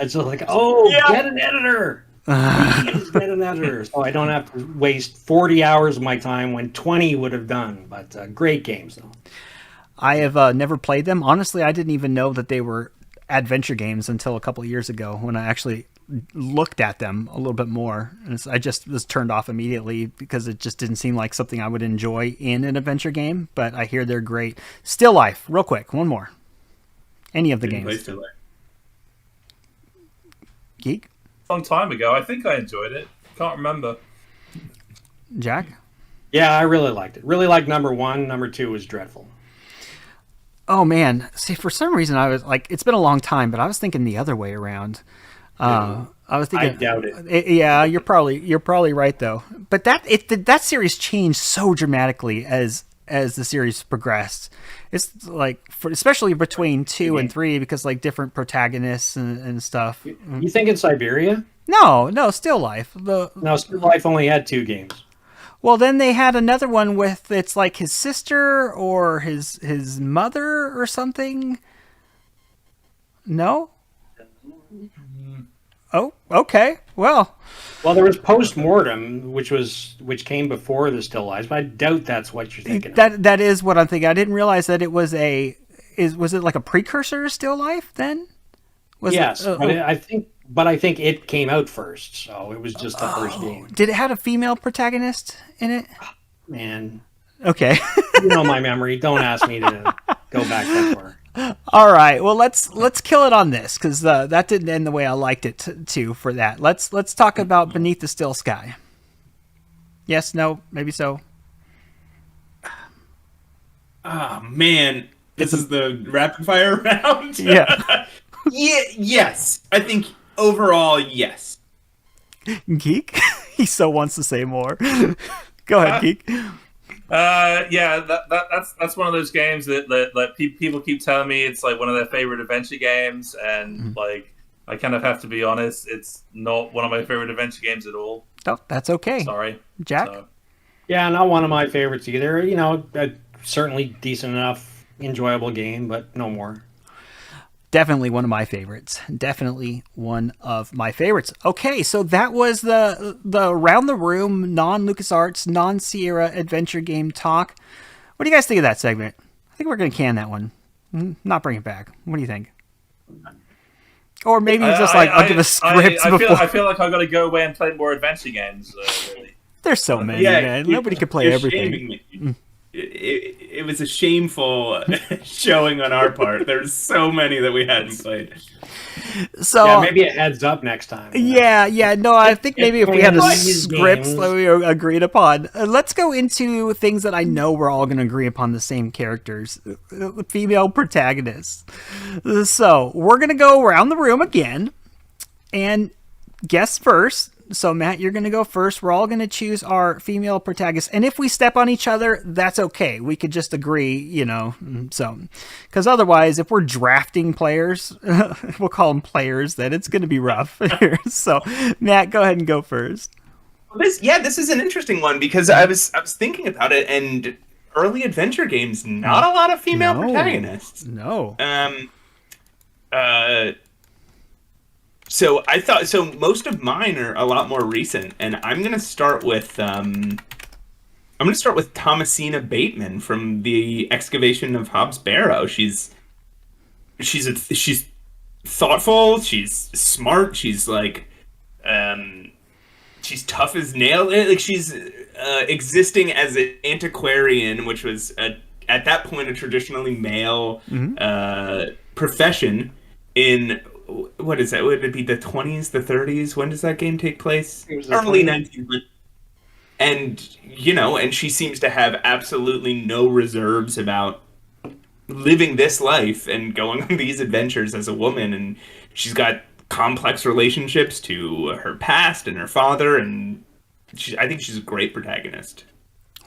It's just like, get an editor. Please get an editor. So I don't have to waste 40 hours of my time when 20 would have done. But great games, though. I have never played them. Honestly, I didn't even know that they were adventure games until a couple of years ago when I actually looked at them a little bit more. And I just was turned off immediately because it just didn't seem like something I would enjoy in an adventure game. But I hear they're great. Still Life, real quick, one more. Any of the Didn't play games. Still Life. Geek? Long time ago. I think I enjoyed it. Can't remember. Jack? Yeah, I really liked it. Really liked number 1. Number 2 was dreadful. Oh man, see, for some reason I was like, it's been a long time, but I was thinking the other way around. I was thinking, I doubt it. Yeah, you're probably right though. But that series changed so dramatically as the series progressed. It's like, especially between 2 and 3, because like different protagonists and stuff. You think in Siberia? No, Still Life. No, Still Life only had 2 games. Well, then they had another one with, it's like his sister or his mother or something. No? Oh, okay. Well, there was Postmortem, which came before the Still Lives, but I doubt that's what you're thinking of. That is what I'm thinking. I didn't realize that it was was it like a precursor to Still Life then? Yes, but I think it came out first, so it was just the first game. Did it have a female protagonist in it? Man. Okay. You know my memory. Don't ask me to go back that far. All right. Well, let's kill it on this, because that didn't end the way I liked it too. For that, let's talk about Beneath the Still Sky. Yes. No. Maybe so. Oh man, this is the rapid fire round. Yeah. Yes. I think overall, yes. Geek. He so wants to say more. Go ahead, Geek. Yeah, that's one of those games that people keep telling me it's like one of their favorite adventure games, and like I kind of have to be honest, it's not one of my favorite adventure games at all. Oh, that's okay. Sorry, Jack. So. Yeah, not one of my favorites either. A certainly decent enough, enjoyable game, but no more. Definitely one of my favorites. Okay, so that was the around the room, non-LucasArts, non-Sierra adventure game talk. What do you guys think of that segment? I think we're going to can that one. Not bring it back. What do you think? Or maybe just I'll give us scripts before. I feel like I've got to go away and play more adventure games. Really. There's so many, man. Nobody could play everything. It was a shameful showing on our part. There's so many that we hadn't played. So maybe a heads up next time. Yeah. No, I think maybe if we had a script that we agreed upon. Let's go into things that I know we're all going to agree upon the same characters, female protagonists. So we're going to go around the room again and guess first. So, Matt, you're going to go first. We're all going to choose our female protagonist. And if we step on each other, that's okay. We could just agree, so. Because otherwise, if we're drafting players, we'll call them players, then it's going to be rough. So, Matt, go ahead and go first. This is an interesting one because I was thinking about it, and early adventure games, not a lot of female protagonists. No. So most of mine are a lot more recent, and I'm gonna start with Thomasina Bateman from the Excavation of Hobbs Barrow. She's thoughtful, she's smart, she's like she's tough as nails. Like she's existing as an antiquarian, which was at that point a traditionally male profession in. What is that? Would it be the 20s, the 30s? When does that game take place? It was early 1900s. And, and she seems to have absolutely no reserves about living this life and going on these adventures as a woman. And she's got complex relationships to her past and her father. And I think she's a great protagonist.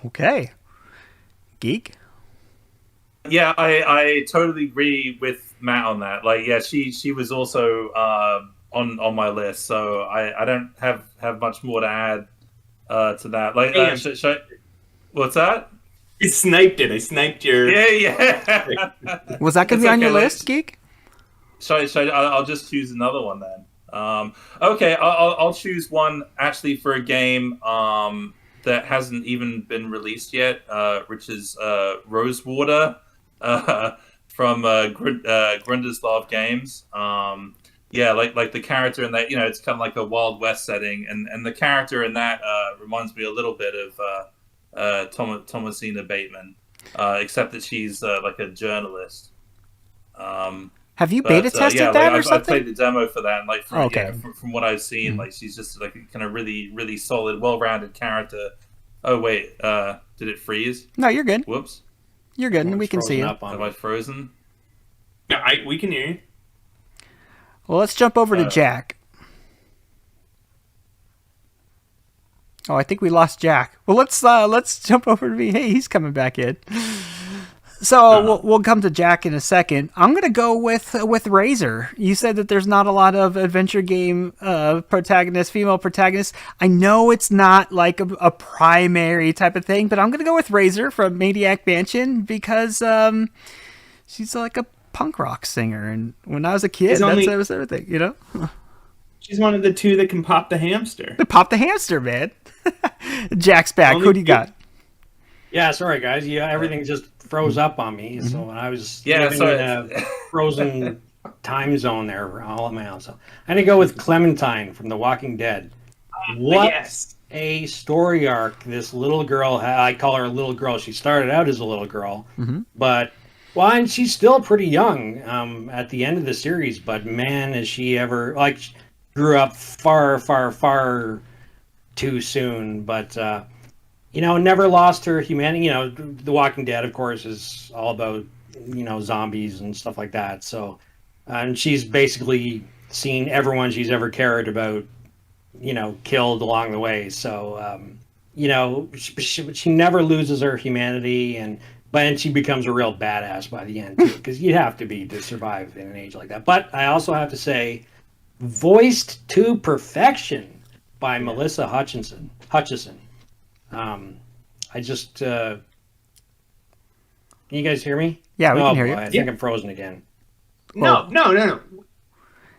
Okay. Geek? Yeah, I totally agree with Matt on that. Like, yeah, she was also on my list, so I don't have much more to add to that. Like, what's that? I sniped it. I sniped your. Yeah. Was that going to be on your list, Geek? So I'll just choose another one then. Okay, I'll choose one actually for a game that hasn't even been released yet, which is Rosewater. From Grundislav Games. Like the character in that, it's kind of like a Wild West setting, and the character in that reminds me a little bit of Thomasina Bateman, except that she's like a journalist. Have you beta tested that or something? I played the demo for that, and from what I've seen, like she's just like a kind of really, really solid, well-rounded character. Oh wait, did it freeze? No, you're good. Whoops. You're good, and we can see you. Am I frozen? Yeah, we can hear you. Well, let's jump over to Jack. Oh, I think we lost Jack. Well, let's jump over to me. Hey, he's coming back in. So we'll come to Jack in a second. I'm gonna go with Razor. You said that there's not a lot of adventure game female protagonists. I know it's not like a primary type of thing, but I'm gonna go with Razor from Maniac Mansion because she's like a punk rock singer, and when I was a kid, that was everything. She's one of the two that can pop the hamster. Pop the hamster, man. Jack's back. Who do you got? Yeah, sorry guys. Yeah, everything just froze up on me. So when I was living in a frozen time zone there all at my house. So I had to go with Clementine from The Walking Dead. What a story arc this little girl had. I call her a little girl. She started out as a little girl, but and she's still pretty young at the end of the series. But man, is she ever grew up far, far, far too soon. But never lost her humanity. The Walking Dead, of course, is all about, zombies and stuff like that. So, and she's basically seen everyone she's ever cared about, killed along the way. So, she never loses her humanity, but she becomes a real badass by the end, too, because you have to be to survive in an age like that. But I also have to say, voiced to perfection by Melissa Hutchison. I just can you guys hear me? Yeah, we can hear you. I think I'm frozen again. No.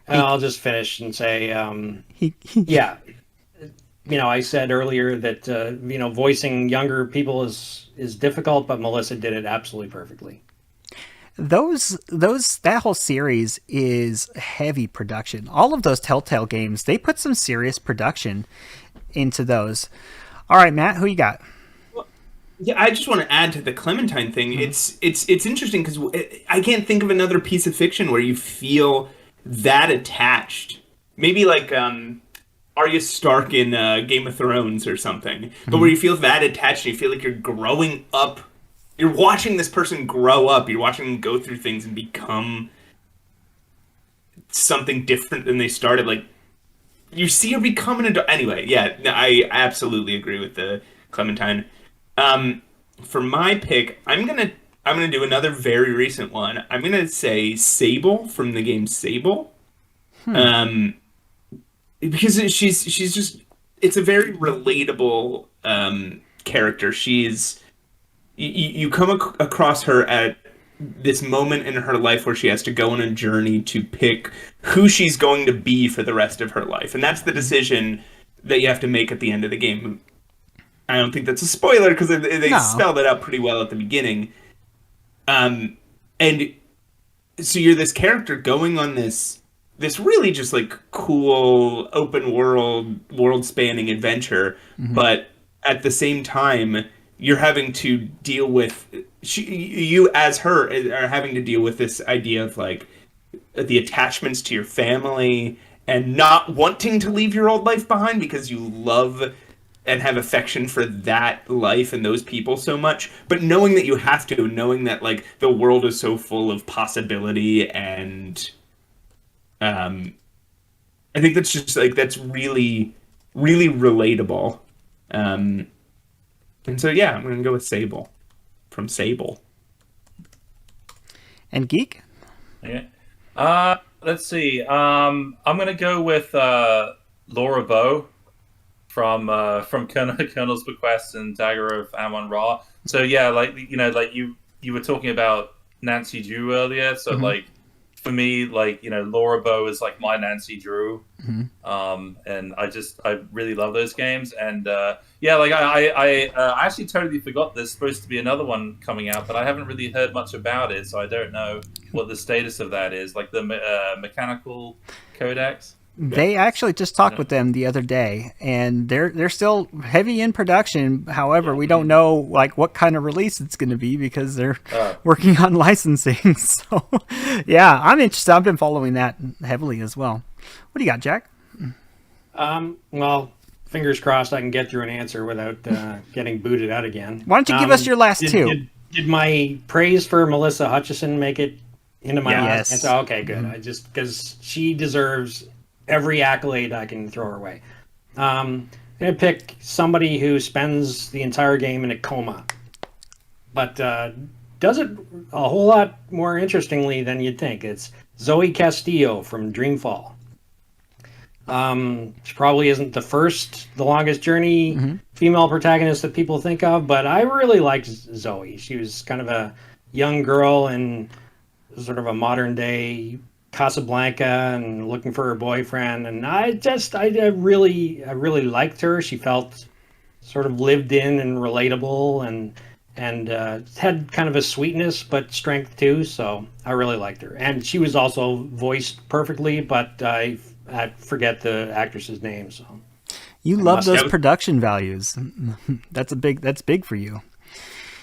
I'll just finish and say, yeah. I said earlier that voicing younger people is difficult, but Melissa did it absolutely perfectly. That whole series is heavy production. All of those Telltale games, they put some serious production into those. All right, Matt, who you got? Yeah, I just want to add to the Clementine thing. It's interesting because I can't think of another piece of fiction where you feel that attached. Maybe like Arya Stark in Game of Thrones or something, but where you feel that attached and you feel like you're growing up. You're watching this person grow up. You're watching them go through things and become something different than they started. Like, you see her become an adult. Anyway, yeah, I absolutely agree with the Clementine. For my pick, I'm gonna do another very recent one. I'm gonna say Sable from the game Sable, because she's just, it's a very relatable character. You come across her at this moment in her life where she has to go on a journey to pick who she's going to be for the rest of her life, and that's the decision that you have to make at the end of the game. I don't think that's a spoiler because they spelled it out pretty well at the beginning. And so you're this character going on this really just like cool open world spanning adventure, but at the same time you're having to deal with you as her are having to deal with this idea of like the attachments to your family and not wanting to leave your old life behind because you love and have affection for that life and those people so much, but knowing that you have to, knowing that like the world is so full of possibility, and I think that's just like, that's really, really relatable. And so yeah, I'm gonna go with Sable from Sable. And Geek? Yeah. Let's see. I'm gonna go with Laura Bow from Colonel's Bequest and Dagger of Amon-Ra. So yeah, like you were talking about Nancy Drew earlier. So like for me, like Laura Bow is like my Nancy Drew, and I really love those games. And yeah, like I actually totally forgot there's supposed to be another one coming out, but I haven't really heard much about it, so I don't know what the status of that is. Like the Mechanical Codex. They actually just talked with them the other day, and they're still heavy in production. However, we don't know like what kind of release it's going to be because they're working on licensing. So, yeah, I'm interested. I've been following that heavily as well. What do you got, Jack? Well, fingers crossed I can get through an answer without getting booted out again. Why don't you give us your last two? Did my praise for Melissa Hutchison make it into my last answer? Okay, good. I just, because she deserves every accolade I can throw her way. I'm going to pick somebody who spends the entire game in a coma, but does it a whole lot more interestingly than you'd think. It's Zoe Castillo from Dreamfall. She probably isn't the longest journey female protagonist that people think of, but I really liked Zoe. She was kind of a young girl in sort of a modern day Casablanca and looking for her boyfriend, and I really liked her. She felt sort of lived in and relatable, and had kind of a sweetness but strength too. So I really liked her, and she was also voiced perfectly. But I forget the actress's name. So you love those production values. That's big for you.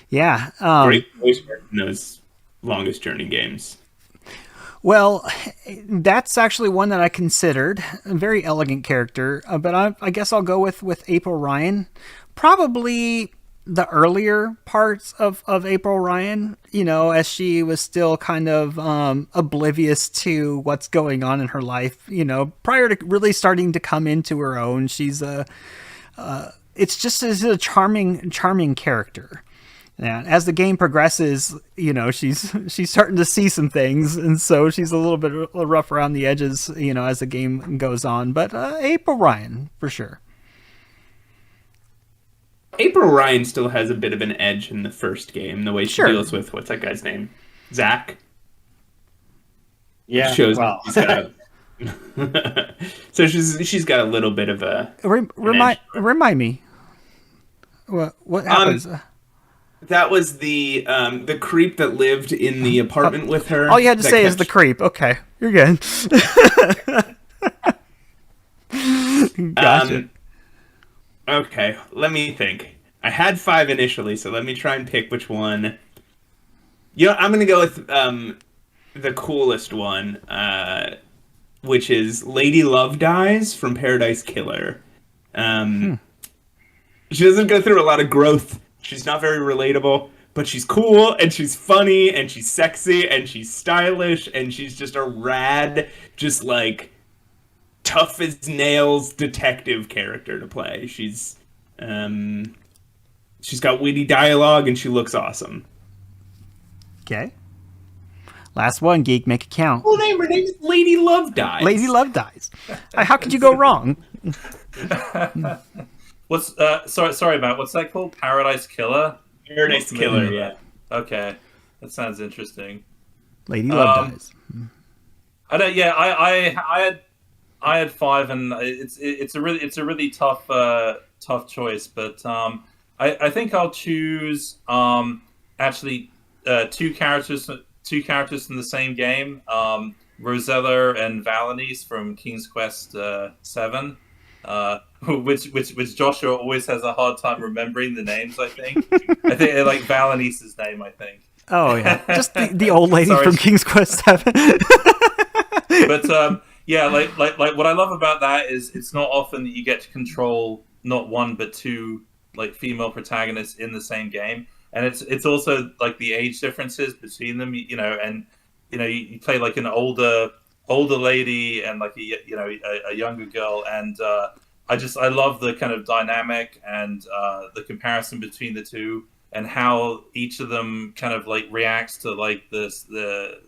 Yeah, great voice work in those longest journey games. Well, that's actually one that I considered. A very elegant character, but I guess I'll go with April Ryan. Probably the earlier parts of April Ryan, as she was still kind of oblivious to what's going on in her life, prior to really starting to come into her own. She's it's just a charming character. Yeah, as the game progresses, she's starting to see some things, and so she's a little bit rough around the edges, as the game goes on. But April Ryan, for sure. April Ryan still has a bit of an edge in the first game, the way she deals with, what's that guy's name? Zach? Yeah, shows so she's got a little bit of a... Remind me. What happens? That was the creep that lived in the apartment with her. All you had to say is the creep. Okay, you're good. Gotcha. Okay, let me think. I had 5 initially, so let me try and pick which one. I'm gonna go with the coolest one, which is Lady Love Dies from Paradise Killer. She doesn't go through a lot of growth. She's not very relatable, but she's cool, and she's funny, and she's sexy, and she's stylish, and she's just a rad, just like tough as nails detective character to play. She's got witty dialogue, and she looks awesome. Okay. Last one, Geek, make it count. Her name is Lady Love Dies. Lady Love Dies. How could you go wrong? What's sorry, Matt. What's that called? Paradise Killer. Paradise Killer. Yeah. Okay, that sounds interesting. Lady Love Dies. I don't. Yeah, I had 5, and it's a really tough choice. But I think I'll choose actually two characters from the same game. Rosella and Valanice from King's Quest 7. Which Joshua always has a hard time remembering the names. I think I like Valanice's name. I think. Oh yeah, just the old lady from King's Quest 7. But yeah, like what I love about that is it's not often that you get to control not one but 2 like female protagonists in the same game, and it's also like the age differences between them. And you play like an older lady and like a younger girl, and I love the kind of dynamic and the comparison between the two, and how each of them kind of like reacts to like the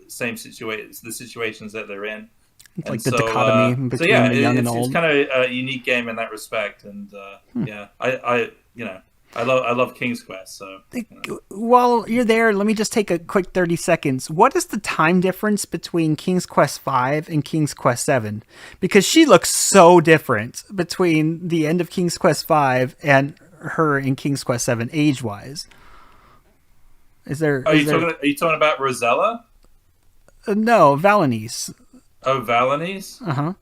situations that they're in. It's like the dichotomy between the young and old. It's kind of a unique game in that respect, and yeah, I love King's Quest. So while you're there, let me just take a quick 30 seconds. What is the time difference between King's Quest 5 and King's Quest 7? Because she looks so different between the end of King's Quest 5 and her in King's Quest 7 age-wise. Are you talking about Rosella? No, Valanice. Oh, Valanice? Uh-huh.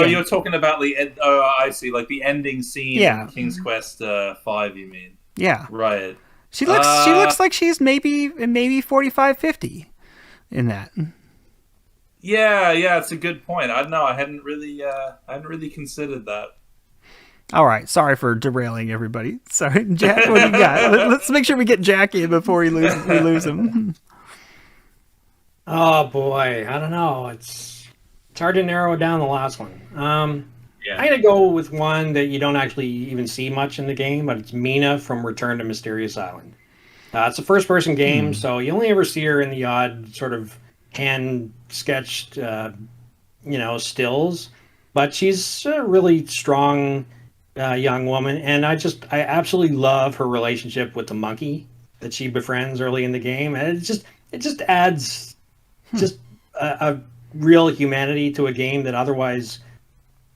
You're talking about the end. Oh, I see. Like the ending scene in King's Quest 5, you mean? Yeah. Right. She looks like she's maybe 45, 50 in that. Yeah, it's a good point. I don't know. I hadn't really considered that. All right. Sorry for derailing everybody. Sorry, Jack. What do you got? Let's make sure we get Jack in before we lose him. Oh boy, I don't know. It's hard to narrow down the last one. I'm gonna go with one that you don't actually even see much in the game, but it's Mina from Return to Mysterious Island. It's a first-person game, so you only ever see her in the odd sort of hand-sketched, stills. But she's a really strong young woman, and I absolutely love her relationship with the monkey that she befriends early in the game, and it just adds just a real humanity to a game that otherwise,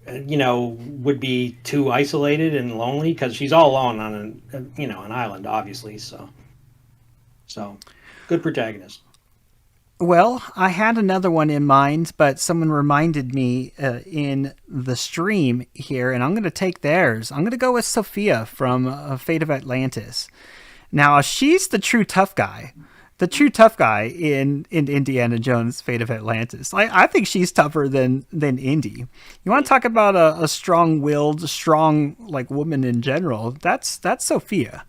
would be too isolated and lonely, because she's all alone on an island, obviously. So good protagonist. Well, I had another one in mind, but someone reminded me in the stream here, and I'm going to take theirs. I'm going to go with Sophia from Fate of Atlantis. Now, she's the true tough guy. The true tough guy in Indiana Jones' Fate of Atlantis. I think she's tougher than Indy. You want to talk about a strong-willed, strong like woman in general? That's Sophia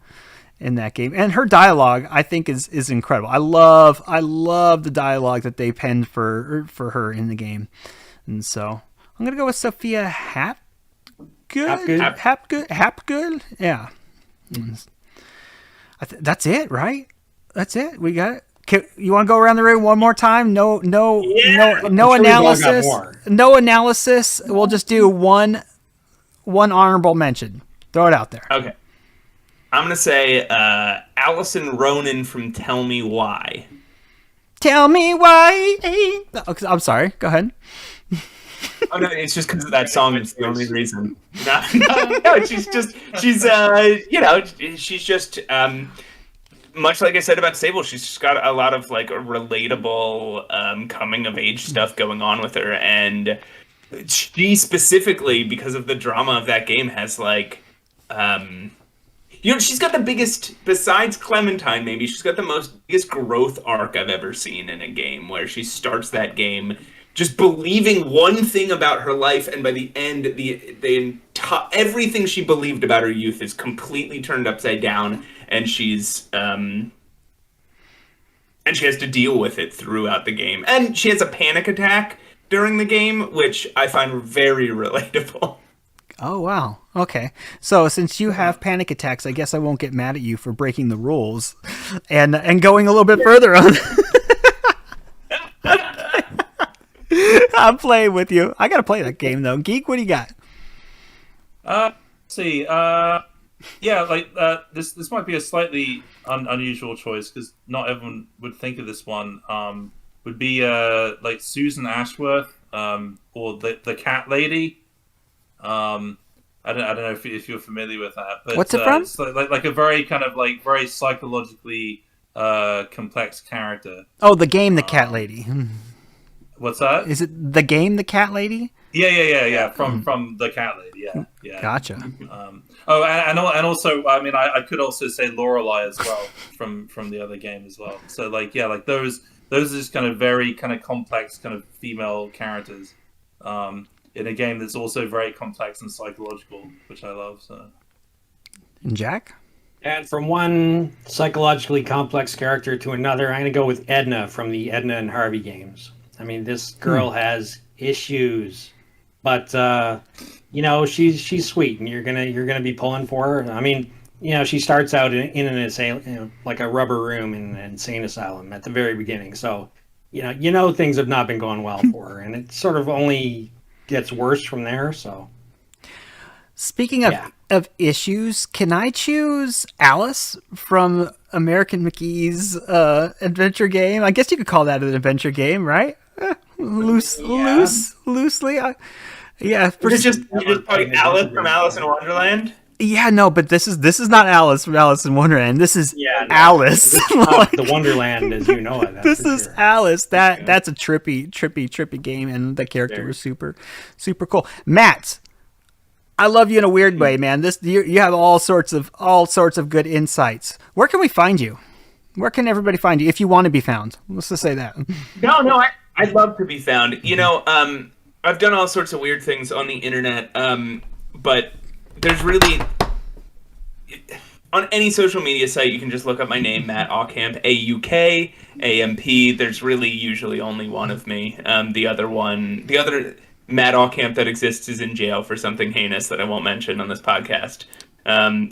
in that game, and her dialogue I think is incredible. I love the dialogue that they penned for her in the game, and so I'm gonna go with Sophia Hapgood. Yeah, that's it, right? That's it. We got it. You want to go around the room one more time? No analysis. No analysis. We'll just do one honorable mention. Throw it out there. Okay. I'm going to say Allison Ronan from Tell Me Why. Tell me why. I'm sorry. Go ahead. Oh, no, it's just because of that song. It's the only reason. No, she's just much like I said about Sable, she's just got a lot of like relatable coming of age stuff going on with her, and she specifically, because of the drama of that game, has like, she's got the biggest, besides Clementine, maybe she's got the biggest growth arc I've ever seen in a game, where she starts that game just believing one thing about her life, and by the end, everything she believed about her youth is completely turned upside down, and she's and she has to deal with it throughout the game. And she has a panic attack during the game, which I find very relatable. Oh, wow. Okay. So since you have panic attacks, I guess I won't get mad at you for breaking the rules and going a little bit further on. I'm playing with you. I got to play that game, though. Geek, what do you got? Let's see. This might be a slightly unusual choice, because not everyone would think of this one. Would be like Susan Ashworth, or the Cat Lady. I don't know if you're familiar with that. But, what's it from? It's like a very kind of like very psychologically complex character. Oh, the game, The Cat Lady. What's that? Is it the game, The Cat Lady? Yeah. From the Cat Lady. Yeah. Gotcha. And also, I mean, I could also say Lorelei as well from the other game as well. So like those are just kind of very kind of complex kind of female characters in a game that's also very complex and psychological, which I love. So. And Jack? And from one psychologically complex character to another, I'm going to go with Edna from the Edna and Harvey games. I mean, this girl has issues, but she's sweet, and you're gonna be pulling for her. I mean, she starts out in an insane, like a rubber room in an insane asylum at the very beginning. So, things have not been going well for her, and it sort of only gets worse from there. So, speaking of issues, can I choose Alice from American McGee's adventure game? I guess you could call that an adventure game, right? Loosely. Yeah. You just play Alice from Alice in Wonderland? Yeah, no, but this is not Alice from Alice in Wonderland. This is Alice. The Wonderland as you know it. This is Alice. That's a trippy game, and the character was super, super cool. Matt, I love you in a weird way, man. You have all sorts of good insights. Where can we find you? Where can everybody find you if you want to be found? Let's just say that. No, I'd love to be found. I've done all sorts of weird things on the internet, but there's really... On any social media site, you can just look up my name, Matt Aucamp, A-U-K-A-M-P. There's really usually only one of me. The other Matt Aucamp that exists is in jail for something heinous that I won't mention on this podcast.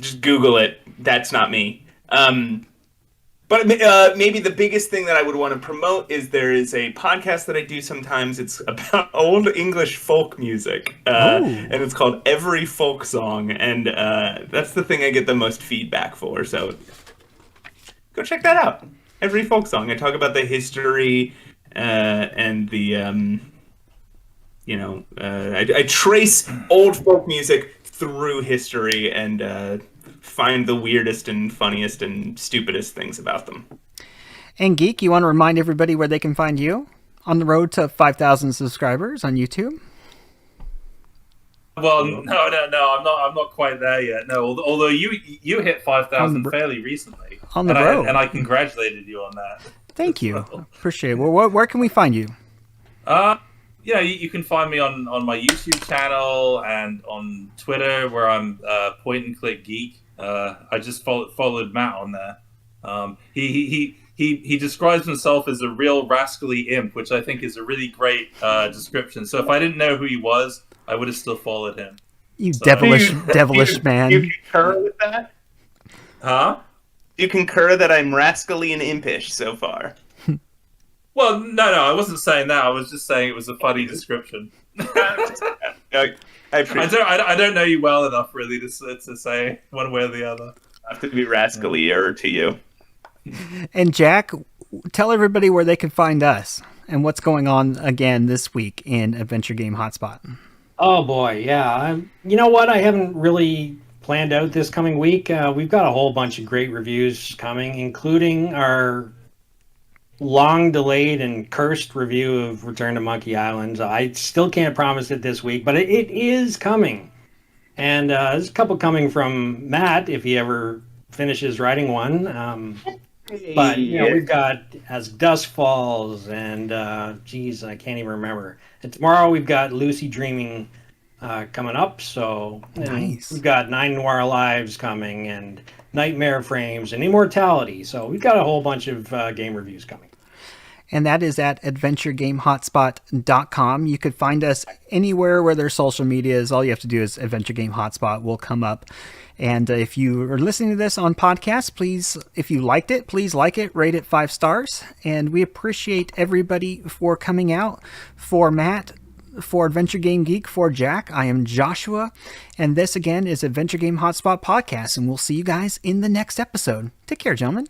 Just Google it. That's not me. But maybe the biggest thing that I would want to promote is there is a podcast that I do sometimes. It's about old English folk music, and it's called Every Folk Song, and that's the thing I get the most feedback for. So go check that out. Every Folk Song. I talk about the history and the, I trace old folk music through history and find the weirdest and funniest and stupidest things about them. And Geek, you want to remind everybody where they can find you on the road to 5,000 subscribers on YouTube? Well, no, I'm not quite there yet. No, although you hit 5,000 fairly recently on the road, and I congratulated you on that. Thank you, appreciate it. Well, where can we find you? You can find me on my YouTube channel and on Twitter, where I'm Point and Click Geek. I just followed Matt on there. He describes himself as a real rascally imp, which I think is a really great description. So if I didn't know who he was, I would have still followed him. Devilish man. You concur with that? Huh? You concur that I'm rascally and impish so far? Well, no, I wasn't saying that. I was just saying it was a funny description. I don't know you well enough, really, to say one way or the other. I have to be rascalier to you. And Jack, tell everybody where they can find us and what's going on again this week in Adventure Game Hotspot. Oh boy, yeah. You know what? I haven't really planned out this coming week. We've got a whole bunch of great reviews coming, including our long delayed and cursed review of Return to Monkey Island. I still can't promise it this week, but it is coming. And there's a couple coming from Matt if he ever finishes writing one. But we've got As Dusk Falls and I can't even remember. And tomorrow we've got Lucy Dreaming coming up. So nice. We've got 9 Noir Lives coming and Nightmare Frames and Immortality. So we've got a whole bunch of game reviews coming. And that is at adventuregamehotspot.com. You could find us anywhere where there's social media. All you have to do is Adventure Game Hotspot will come up. And if you are listening to this on podcast, please, if you liked it, please like it, rate it 5 stars. And we appreciate everybody for coming out. For Matt, for Adventure Game Geek, for Jack, I am Joshua. And this again is Adventure Game Hotspot Podcast. And we'll see you guys in the next episode. Take care, gentlemen.